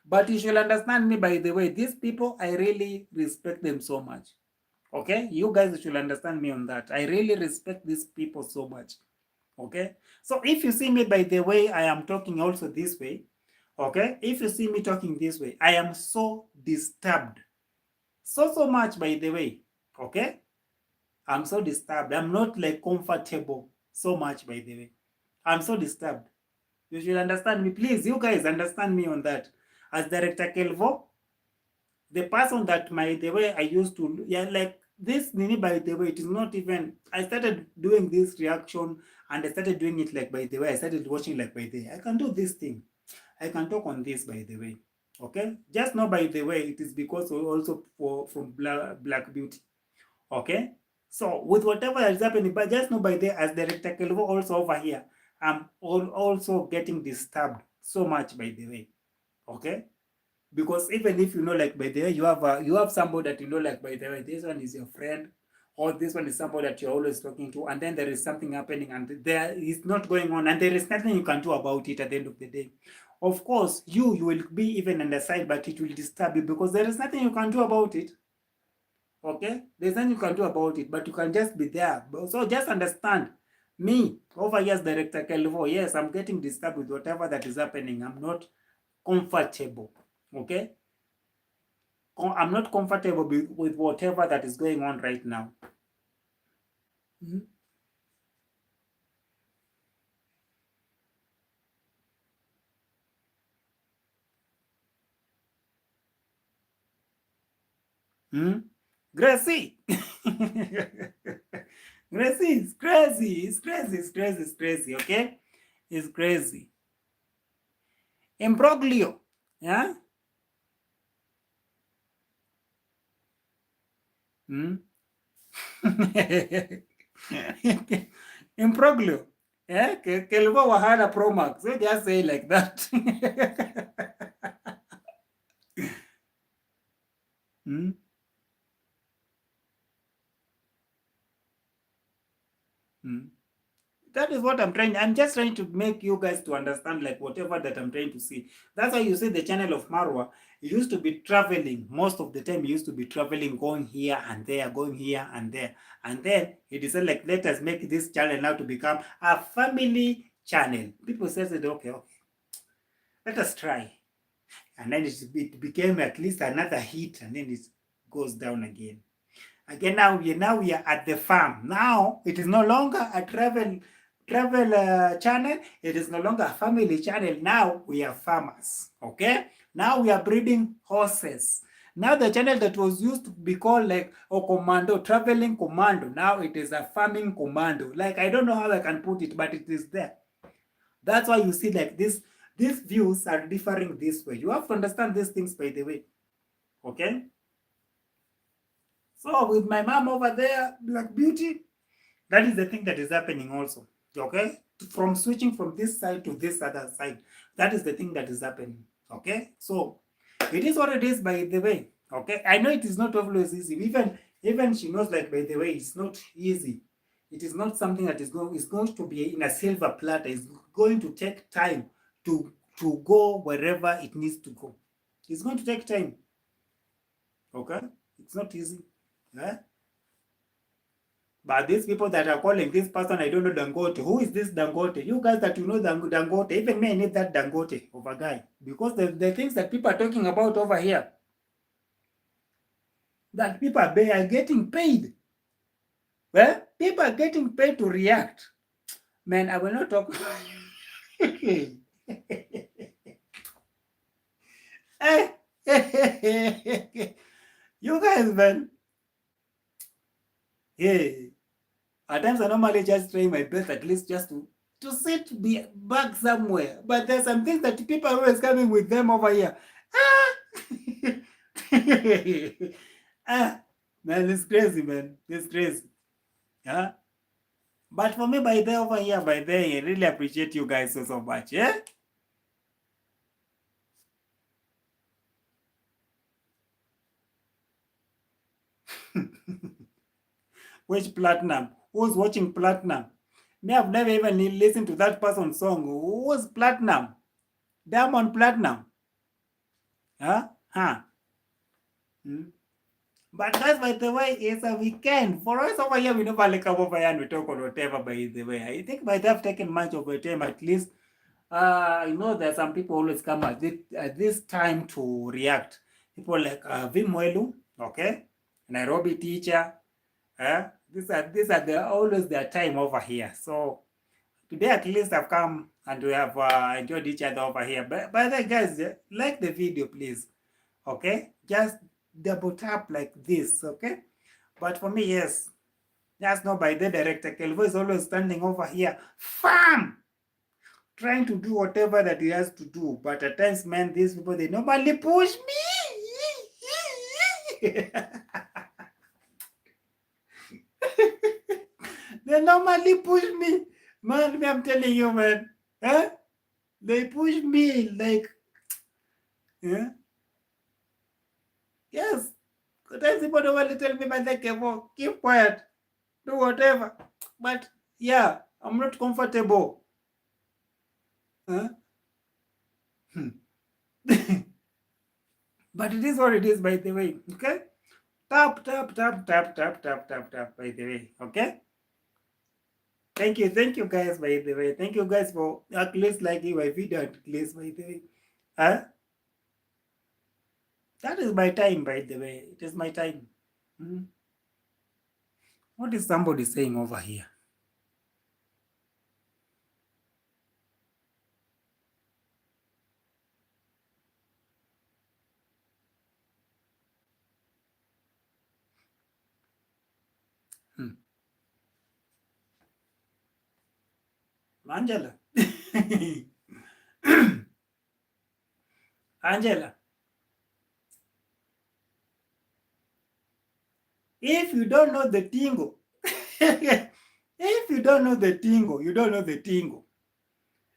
But you should understand me, by the way. These people, I really respect them so much. Okay? You guys should understand me on that. I really respect these people so much. Okay? So if you see me, by the way, I am talking also this way. Okay? If you see me talking this way, I am so disturbed. So much, by the way. Okay? I'm so disturbed. I'm not like comfortable so much, by the way. I'm so disturbed. You should understand me. Please, you guys understand me on that. As Director Kelvo, the person that the way I used to, yeah, like this Nini, by the way, it is not even, I started doing this reaction and I started doing it like, by the way, I started watching like, by the way, I can do this thing. I can talk on this, by the way. Okay? Just know, by the way, it is because also from Black Beauty. Okay? So with whatever is happening, but just know, by the as Director Kelvo also over here, I'm also getting disturbed so much, by the way. Okay? Because even if you know, like, by the way, you have somebody that you know, like, by the way, this one is your friend, or this one is somebody that you're always talking to, and then there is something happening and there is not going on, and there is nothing you can do about it at the end of the day. Of course, you will be even on the side, but it will disturb you because there is nothing you can do about it. Okay? There's nothing you can do about it, but you can just be there. So just understand, me, over here as Director Kelvo, yes, I'm getting disturbed with whatever that is happening. I'm not comfortable. Okay? I'm not comfortable with whatever that is going on right now. Mm-hmm. Hmm? Gracie! Gracie is crazy. It's crazy, okay? It's crazy. Imbroglio. Yeah? Hmm? Imbroglio. Yeah? Kelvo Wahana Pro Max. So just say like that. Hmm? Hmm? That is what I'm just trying to make you guys to understand, like, whatever that I'm trying to see. That's why you see the channel of Marwa, it used to be traveling. Most of the time, it used to be traveling, going here and there, going here and there. And then he decided, like, let us make this channel now to become a family channel. People said, okay, let us try. And then it became at least another hit, and then it goes down again. Again, now we are at the farm. Now it is no longer a travel channel. It is no longer a family channel. Now we are farmers. Okay. Now we are breeding horses. Now the channel that was used to be called like commando, traveling commando. Now it is a farming commando. Like, I don't know how I can put it, but it is there. That's why you see, like, this. These views are differing this way. You have to understand these things, by the way. Okay. So with my mom over there, Black Beauty, that is the thing that is happening also. Okay? From switching from this side to this other side, that is the thing that is happening. Okay? So it is what it is, by the way. Okay? I know it is not always easy. Even she knows, like, by the way, it's not easy. It is not something that is going to be in a silver platter. It's going to take time to go wherever it needs to go. It's going to take time. Okay? It's not easy. Eh? But these people that are calling this person, I don't know Dangote. Who is this Dangote? You guys that you know Dangote, even me, I need that Dangote of a guy. Because the things that people are talking about over here, that people are getting paid. Well, people are getting paid to react. Man, I will not talk. You guys, man. Yeah. At times I normally just try my best at least just to sit be back somewhere. But there's some things that people are always coming with them over here. Ah, man, it's crazy, man. It's crazy. Yeah. But for me, by there over here, by there, I really appreciate you guys so much. Yeah. Which platinum? Who's watching platinum? Me, I've never even listened to that person's song. Who's platinum? Diamond platinum. Huh? Huh? Hmm? But guys, by the way, it's a weekend. For us over here, we never like come over here and we talk on whatever, by the way. I think might have taken much of a time at least. I know that some people always come at this time to react. People like Vimwelu, okay? Nairobi teacher. These are always their time over here. So today at least I've come and we have enjoyed each other over here. But by the way, guys, like the video, please. Okay? Just double tap like this, okay? But for me, yes, just know by the director, Kelvo is always standing over here, firm, trying to do whatever that he has to do. But at times, man, these people, they normally push me. They normally push me. Man, I'm telling you, man. Huh? They push me like, yeah. Yes. Sometimes people don't want to tell me, but they keep quiet, do whatever. But yeah, I'm not comfortable. Huh? But it is what it is, by the way. Okay? Tap, tap, tap, tap, tap, tap, tap, tap, by the way. Okay? Thank you guys, by the way. Thank you guys for at least liking my video, at least, by the way. Huh? That is my time, by the way. It is my time. What is somebody saying over here? Angela. Angela. If you don't know the tingo, if you don't know the tingo, you don't know the tingo.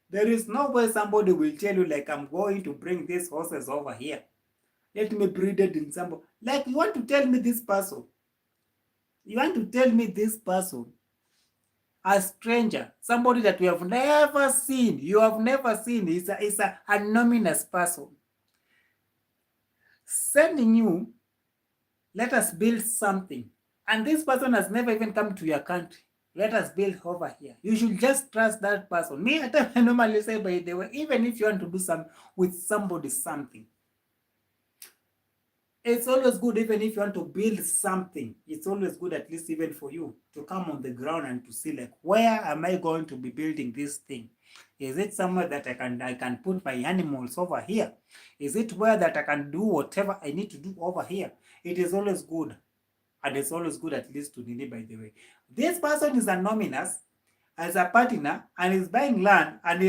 There is no way somebody will tell you, like, I'm going to bring these horses over here. Let me breed it in somebody. Like, you want to tell me this person. You want to tell me this person, a stranger, somebody that we have never seen, you have never seen, is a anonymous person, sending you, let us build something. And this person has never even come to your country. Let us build over here. You should just trust that person. Me, I normally say, by the way, even if you want to do with somebody something, it's always good, even if you want to build something, it's always good, at least even for you, to come on the ground and to see, like, where am I going to be building this thing? Is it somewhere that I can put my animals over here? Is it where that I can do whatever I need to do over here? It is always good. And it's always good, at least, to delay, by the way. This person is anonymous as a partner and is buying land, and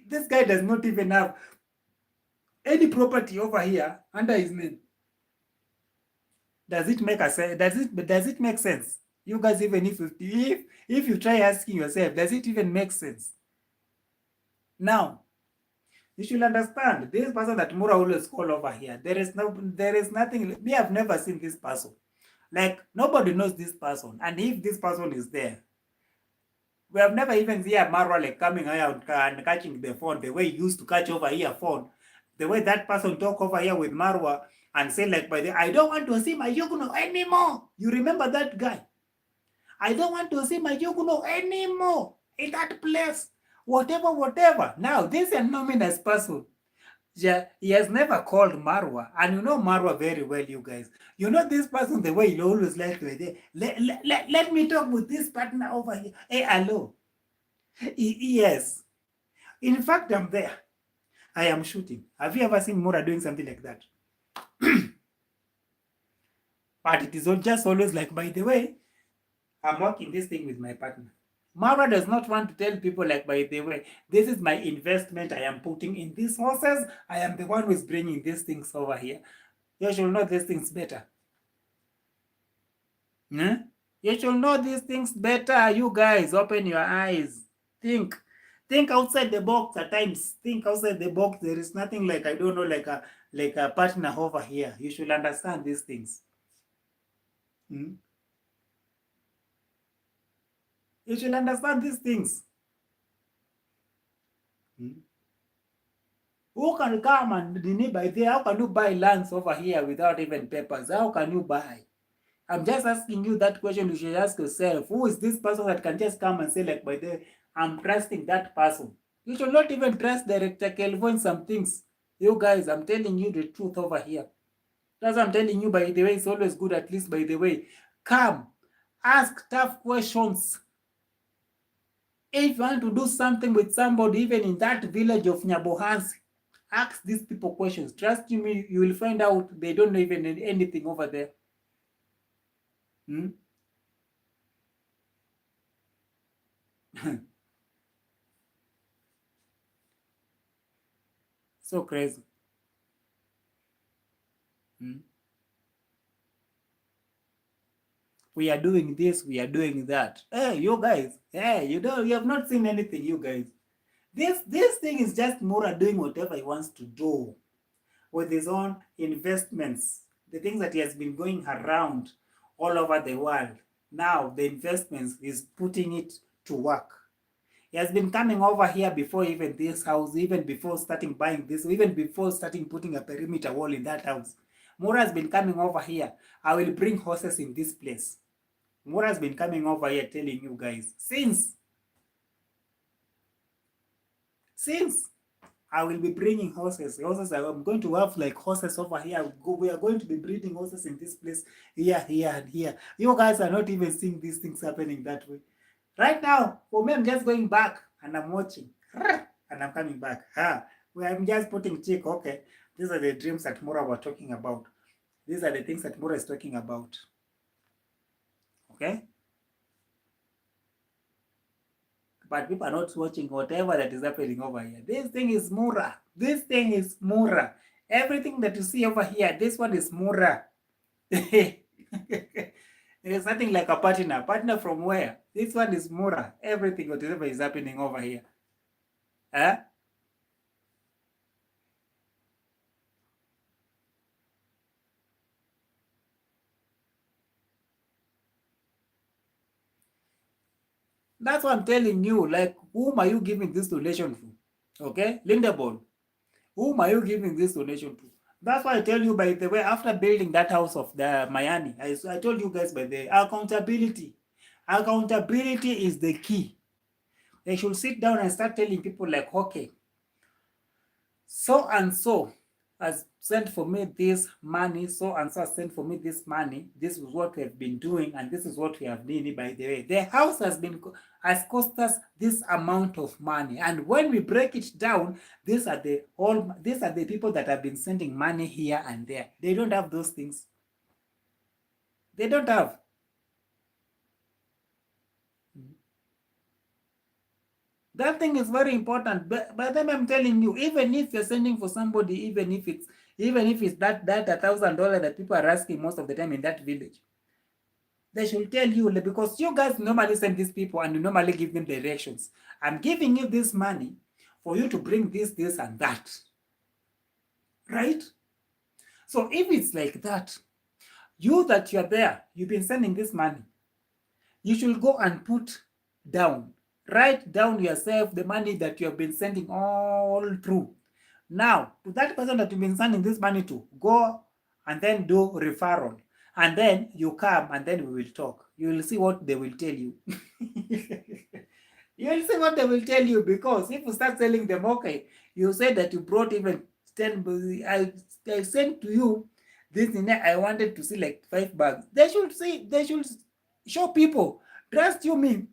this guy does not even have any property over here under his name. Does it make a sense? Does it make sense? You guys, even if you try asking yourself, does it even make sense? Now, you should understand this person that Mura always call over here. There is nothing. Me, I've never seen this person. Like, nobody knows this person. And if this person is there, we have never even seen Marwa like coming out and catching the phone the way he used to catch over here phone. The way that person talk over here with Marwa and say like, by the I don't want to see my Yuguno anymore. You remember that guy? I don't want to see my Yuguno anymore in that place. Whatever. Now, this anonymous person, he has never called Marwa. And you know Marwa very well, you guys. You know this person, the way he always like to say, let me talk with this partner over here. Hey, hello. Yes. In fact, I'm there. I am shooting. Have you ever seen Mura doing something like that? But it is just always like, by the way, I'm working this thing with my partner. Mara does not want to tell people like, by the way, this is my investment I am putting in these horses. I am the one who is bringing these things over here. You should know these things better. You should know these things better. You guys, open your eyes. Think outside the box at times. Think outside the box. There is nothing like, I don't know, like a partner over here. You should understand these things. You should understand these things. Who can come and buy there? How can you buy lands over here without even papers? How can you buy? I'm just asking you that question. You should ask yourself, who is this person that can just come and say like, by the I'm trusting that person? You should not even trust Director Kelvo in some things. You guys, I'm telling you the truth over here. That's what I'm telling you, by the way. It's always good, at least, by the way. Come, ask tough questions. If you want to do something with somebody, even in that village of Nyabohansi, ask these people questions. Trust me, you will find out they don't know even anything over there. So crazy. We are doing this, we are doing that. Hey, you guys, hey, you have not seen anything, you guys. This thing is just Mura doing whatever he wants to do with his own investments, the things that he has been going around all over the world. Now the investments is putting it to work. He has been coming over here before even this house, even before starting buying this, even before starting putting a perimeter wall in that house. Mura has been coming over here. I will bring horses in this place. Mura has been coming over here telling you guys, since I will be bringing horses. I'm going to have like horses over here. We are going to be breeding horses in this place, here, and here. You guys are not even seeing these things happening that way. Right now, for me, I'm just going back and I'm watching. And I'm coming back. I'm just putting check. Okay, these are the dreams that Mura was talking about. These are the things that Mura is talking about. Okay? But people are not watching whatever that is happening over here. This thing is Mura. This thing is Mura. Everything that you see over here, this one is Mura. It is nothing like a partner. Partner from where? This one is Mura. Everything, whatever is happening over here. That's what I'm telling you. Like, whom are you giving this donation to? Okay? Lindeborn. Whom are you giving this donation to? That's why I tell you, by the way, after building that house of the Miami, I told you guys, by the accountability. Accountability is the key. They should sit down and start telling people like, okay, so and so has sent for me this money, so and so has sent for me this money. This is what we have been doing, and this is what we have done. By the way, the house has cost us this amount of money, and when we break it down, these are the people that have been sending money here and there. They don't have those things. They don't have. That thing is very important. But by the time I'm telling you, even if you're sending for somebody, even if it's that $1,000 that people are asking most of the time in that village, they should tell you, because you guys normally send these people and you normally give them directions. I'm giving you this money for you to bring this, and that. Right? So if it's like that, you're there, you've been sending this money, you should go and put down. Write down yourself the money that you have been sending all through. Now, to that person that you've been sending this money to, go and then do referral. And then you come and then we will talk. You will see what they will tell you. You will see what they will tell you, because if you start telling them, okay, you said that you brought even 10, I sent to you this thing, I wanted to see like 5 bags. They should show people. Trust you me,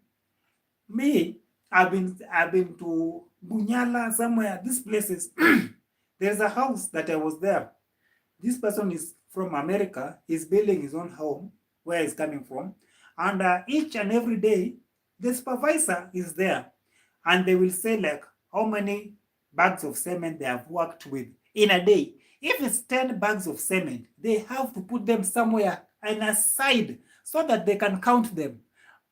I've been to Bunyala somewhere, these places. There's a house that I was there. This person is from America. He's building his own home where he's coming from. And each and every day, the supervisor is there. And they will say like how many bags of cement they have worked with in a day. If it's 10 bags of cement, they have to put them somewhere and aside so that they can count them.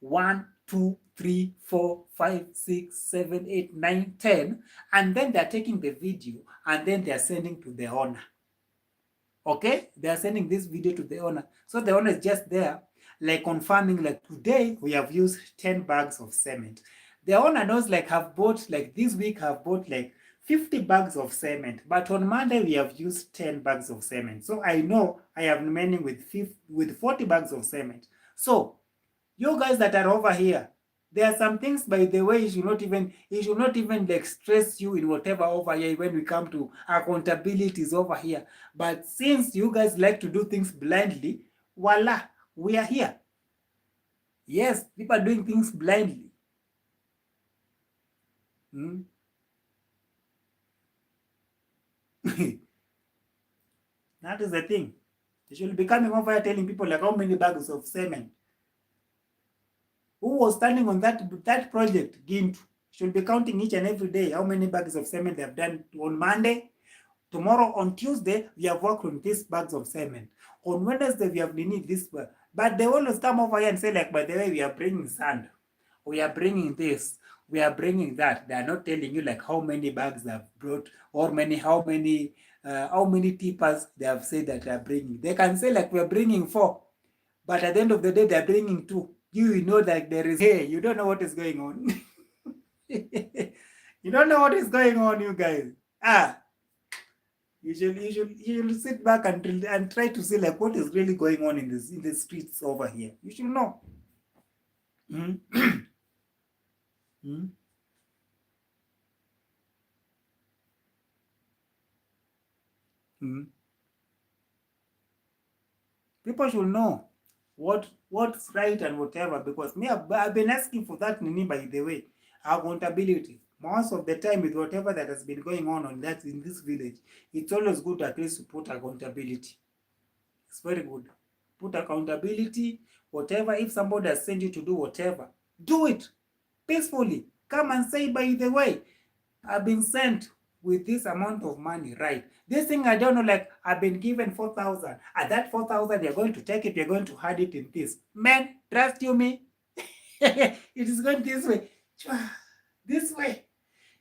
1, 2, 3, 4, 5, 6, 7, 8, 9, 10. And then they're taking the video and then they're sending to the owner. Okay, they are sending this video to the owner. So the owner is just there, like confirming, like today we have used 10 bags of cement. The owner knows, like, have bought, like this week I've bought like 50 bags of cement, but on Monday we have used 10 bags of cement. So I know I am remaining with 40 bags of cement. So you guys that are over here, there are some things, by the way, it should not even like stress you in whatever over here when we come to accountabilities over here. But since you guys like to do things blindly, voila, we are here. Yes, people are doing things blindly. Hmm? That is the thing. You should be coming over here telling people like how many bags of cement. Who was standing on that project, Gintu, should be counting each and every day how many bags of cement they have done on Monday. Tomorrow, on Tuesday, we have worked on these bags of cement. On Wednesday, we have needed this. But they always come over here and say, like, by the way, we are bringing sand. We are bringing this. We are bringing that. They are not telling you, like, how many bags they have brought, or how many tippers they have said that they are bringing. They can say, like, we are bringing 4. But at the end of the day, they are bringing 2. You know that there is, hey, you don't know what is going on. You don't know what is going on, you guys. You should sit back and try to see like what is really going on in the streets over here. You should know. Mm. Mm. Mm. People should know what's right and whatever, because me, I've been asking for that, Nini, by the way, accountability. Most of the time with whatever that has been going on that in this village, it's always good at least to put accountability. It's very good. Put accountability, whatever. If somebody has sent you to do whatever, do it peacefully. Come and say, by the way, I've been sent with this amount of money, right? This thing, I don't know, like, I've been given 4,000. At that 4,000, you're going to take it, you're going to hide it in this. Man, trust you me. It is going this way. This way.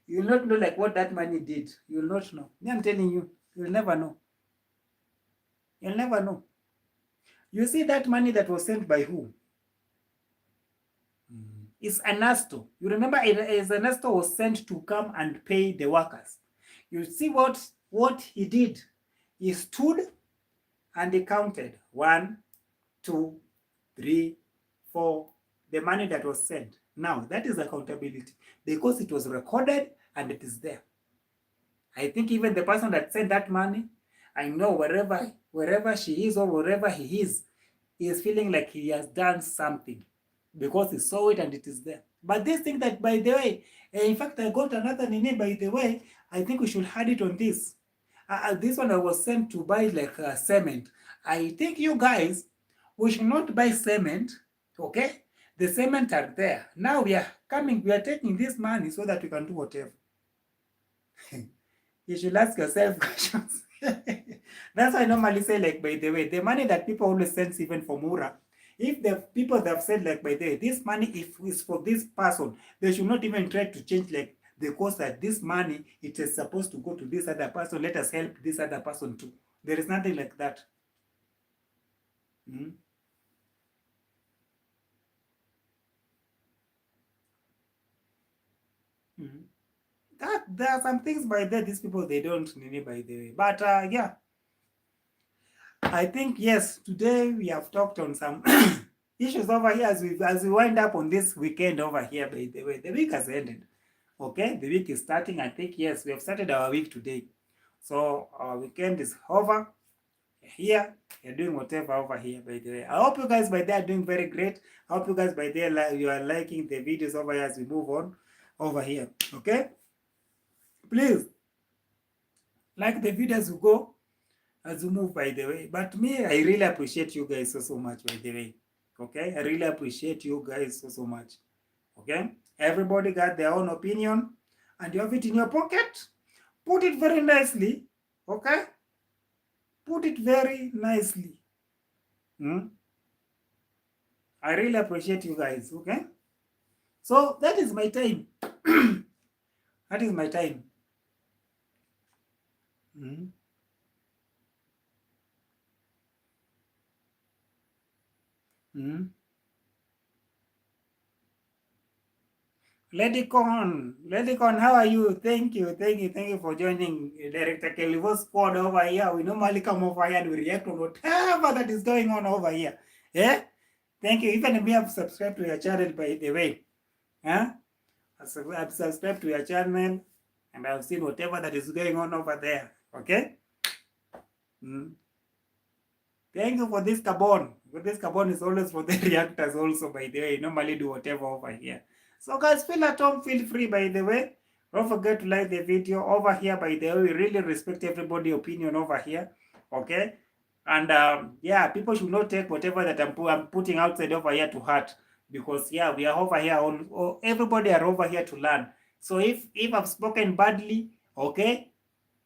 You will not know, like, what that money did. You will not know. I'm telling you, you'll never know. You'll never know. You see that money that was sent by who? It's Ernesto. You remember, Ernesto was sent to come and pay the workers. You see what he did? He stood and he counted 1, 2, 3, 4, the money that was sent. Now, that is accountability because it was recorded and it is there. I think even the person that sent that money, I know wherever she is or wherever he is feeling like he has done something because he saw it and it is there. But this thing that, by the way, in fact, I got another name, by the way, I think we should add it on this. This one I was sent to buy like cement. I think you guys, we should not buy cement, okay? The cement are there. Now we are taking this money so that we can do whatever. You should ask yourself questions. That's why I normally say, like, by the way, the money that people always send even for Mura, if the people that have said, like, by the way, this money if is for this person, they should not even try to change, like, the cost that this money, it is supposed to go to this other person. Let us help this other person too. There is nothing like that. Mm-hmm. Mm-hmm. That there are some things by there, these people they don't need, by the way. But yeah. I think, yes, today we have talked on some issues over here as we wind up on this weekend over here. By the way, the week has ended. Okay, the week is starting. I think, yes, we have started our week today. So our weekend is over. Here, you're doing whatever over here, by the way. I hope you guys by there are doing very great. I hope you guys by there you are liking the videos over here as we move on over here. Okay, please like the videos we go as we move, by the way. But me, I really appreciate you guys so much, by the way. Okay, I really appreciate you guys so much. Okay, everybody got their own opinion, and you have it in your pocket. Put it very nicely. Okay, put it very nicely. Hmm? I really appreciate you guys. Okay, so that is my time. That is my time. Hmm? Hmm? Lady Con, how are you? Thank you for joining Director Kelvo's squad over here. We normally come over here and we react on whatever that is going on over here. Yeah? Thank you. Even if you have subscribed to your channel, by the way. Huh? I've subscribed to your channel and I've seen whatever that is going on over there. Okay? Mm. Thank you for this carbon. But this carbon is always for the reactors also, by the way. You normally do whatever over here. So guys, feel at home, feel free, by the way. Don't forget to like the video over here, by the way. We really respect everybody's opinion over here. Okay? And yeah, people should not take whatever that I'm putting outside over here to heart. Because yeah, we are over here, everybody are over here to learn. So if I've spoken badly, okay?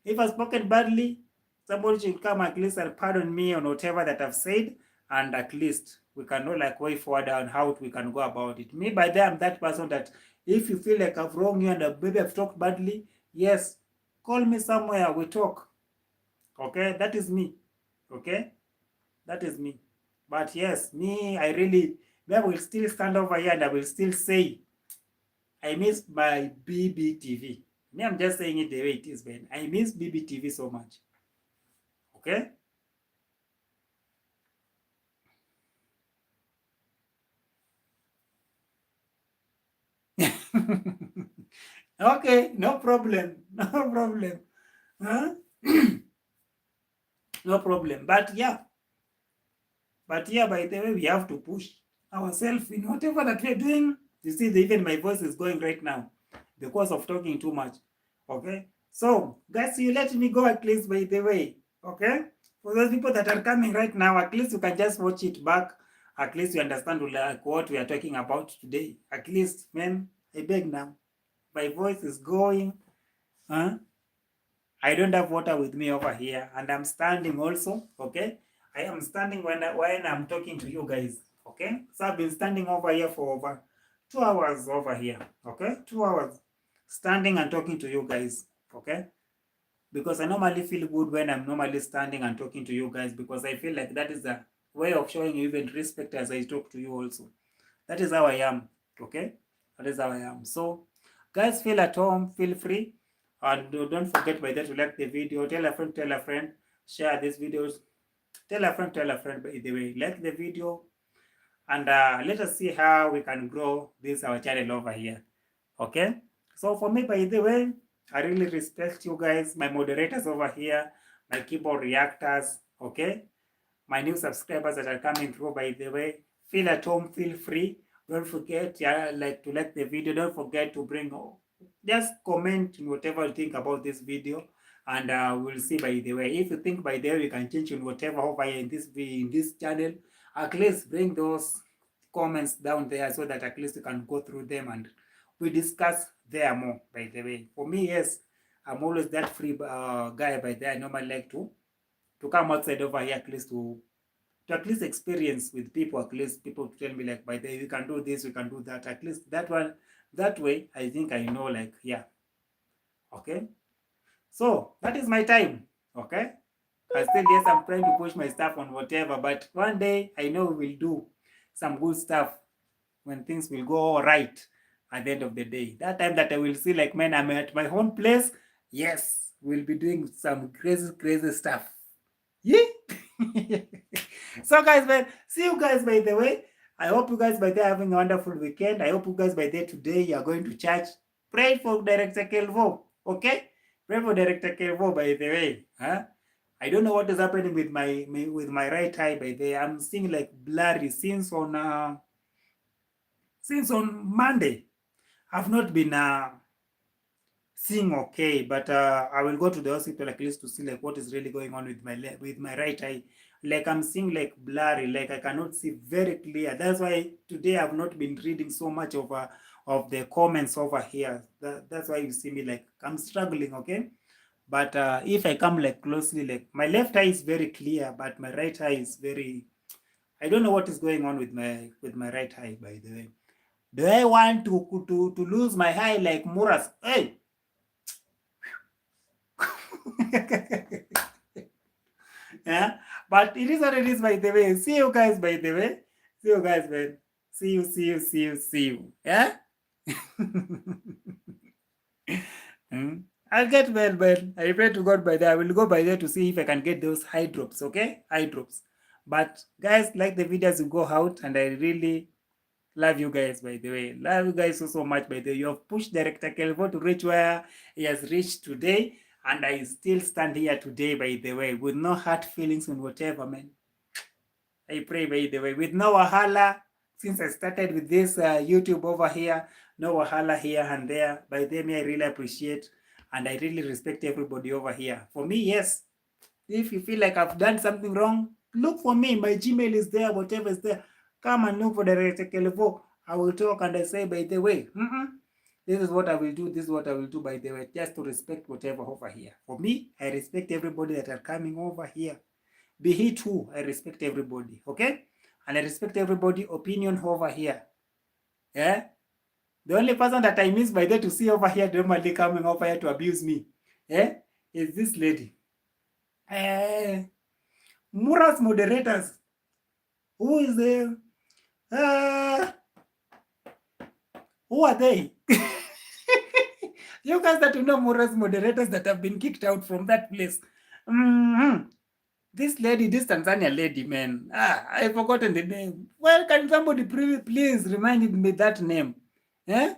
If I've spoken badly, somebody should come at least and pardon me on whatever that I've said, and at least we can know like way forward on how we can go about it. Me by then I'm that person that if you feel like I've wronged you and maybe I've talked badly, yes, call me somewhere, we talk. Okay, that is me. Okay, that is me. But yes, me, I will still stand over here and I will still say, I miss my BBTV. Me, I'm just saying it the way it is, man. I miss BBTV so much. Okay? Okay, no problem. No problem. Huh? No problem. But yeah, by the way, we have to push ourselves in whatever that we're doing. You see, even my voice is going right now because of talking too much. Okay? So, guys, you let me go at least, by the way. Okay? For those people that are coming right now, at least you can just watch it back. At least you understand like what we are talking about today. At least, man, I beg now. My voice is going. Huh? I don't have water with me over here, and I'm standing also. Okay, I am standing when I'm talking to you guys. Okay, so I've been standing over here for over 2 hours over here. Okay, 2 hours standing and talking to you guys. Okay, because I normally feel good when I'm normally standing and talking to you guys because I feel like that is a way of showing you even respect as I talk to you also. That is how I am. Okay, that is how I am. So guys, feel at home, feel free, and don't forget by that to like the video, tell a friend, share these videos, tell a friend, by the way, like the video, and let us see how we can grow this our channel over here. Okay, so for me, by the way, I really respect you guys, my moderators over here, my keyboard reactors. Okay, my new subscribers that are coming through, by the way, feel at home, feel free. Don't forget, yeah, like to like the video. Don't forget to bring, just comment whatever you think about this video, and we'll see, by the way. If you think by the way we can change in whatever over here in this channel, at least bring those comments down there so that at least you can go through them and we discuss there more. By the way, for me, yes, I'm always that free guy. By there, I normally like to come outside over here at least to at least experience with people, at least people to tell me like by the way we can do this, we can do that. At least that one, that way I think I know like yeah. Okay. So that is my time. Okay. I still yes, I'm trying to push my stuff on whatever, but one day I know we will do some good stuff when things will go all right at the end of the day. That time that I will see like man, I'm at my own place. Yes, we'll be doing some crazy stuff. Yeah. So guys, man, see you guys by the way. I hope you guys by there having a wonderful weekend. I hope you guys by there today you are going to church. Pray for Director Kelvo, okay? Pray for Director Kelvo by the way. Huh? I don't know what is happening with my right eye by the way. I'm seeing like blurry since on Monday. I've not been seeing okay, but I will go to the hospital at least to see like what is really going on with my right eye. Like I'm seeing like blurry, like I cannot see very clear. That's why today I've not been reading so much of the comments over here. That's why you see me like I'm struggling, okay? But if I come like closely, like my left eye is very clear, but my right eye is very. I don't know what is going on with my right eye. By the way, do I want to lose my eye like Muras? Hey. Yeah, but it is what it is by the way. See you guys by the way. See you guys, man. See you. Yeah. I'll get well, man. I pray to God by there. I will go by there to see if I can get those eye drops, okay? Eye drops. But guys, like the videos you go out, and I really love you guys, by the way. Love you guys so much, by the way. You have pushed Director Kelvo to reach where he has reached today. And I still stand here today, by the way, with no hard feelings and whatever, man. I pray, by the way, with no wahala. Since I started with this YouTube over here, no wahala here and there. By the way, I really appreciate and I really respect everybody over here. For me, yes, if you feel like I've done something wrong, look for me. My Gmail is there, whatever is there. Come and look for Director Kelvo. I will talk and I say, by the way, this is what I will do. This is what I will do, by the way, just to respect whatever over here. For me, I respect everybody that are coming over here. Be he too, I respect everybody, okay? And I respect everybody opinion over here. Yeah? The only person that I miss by there to see over here, normally coming over here to abuse me, yeah, is this lady. Mura's moderators. Who is there? Who are they? You guys that you know Mura's moderators that have been kicked out from that place. This lady, this Tanzania lady, man. I've forgotten the name. Well, can somebody please remind me that name? Eh?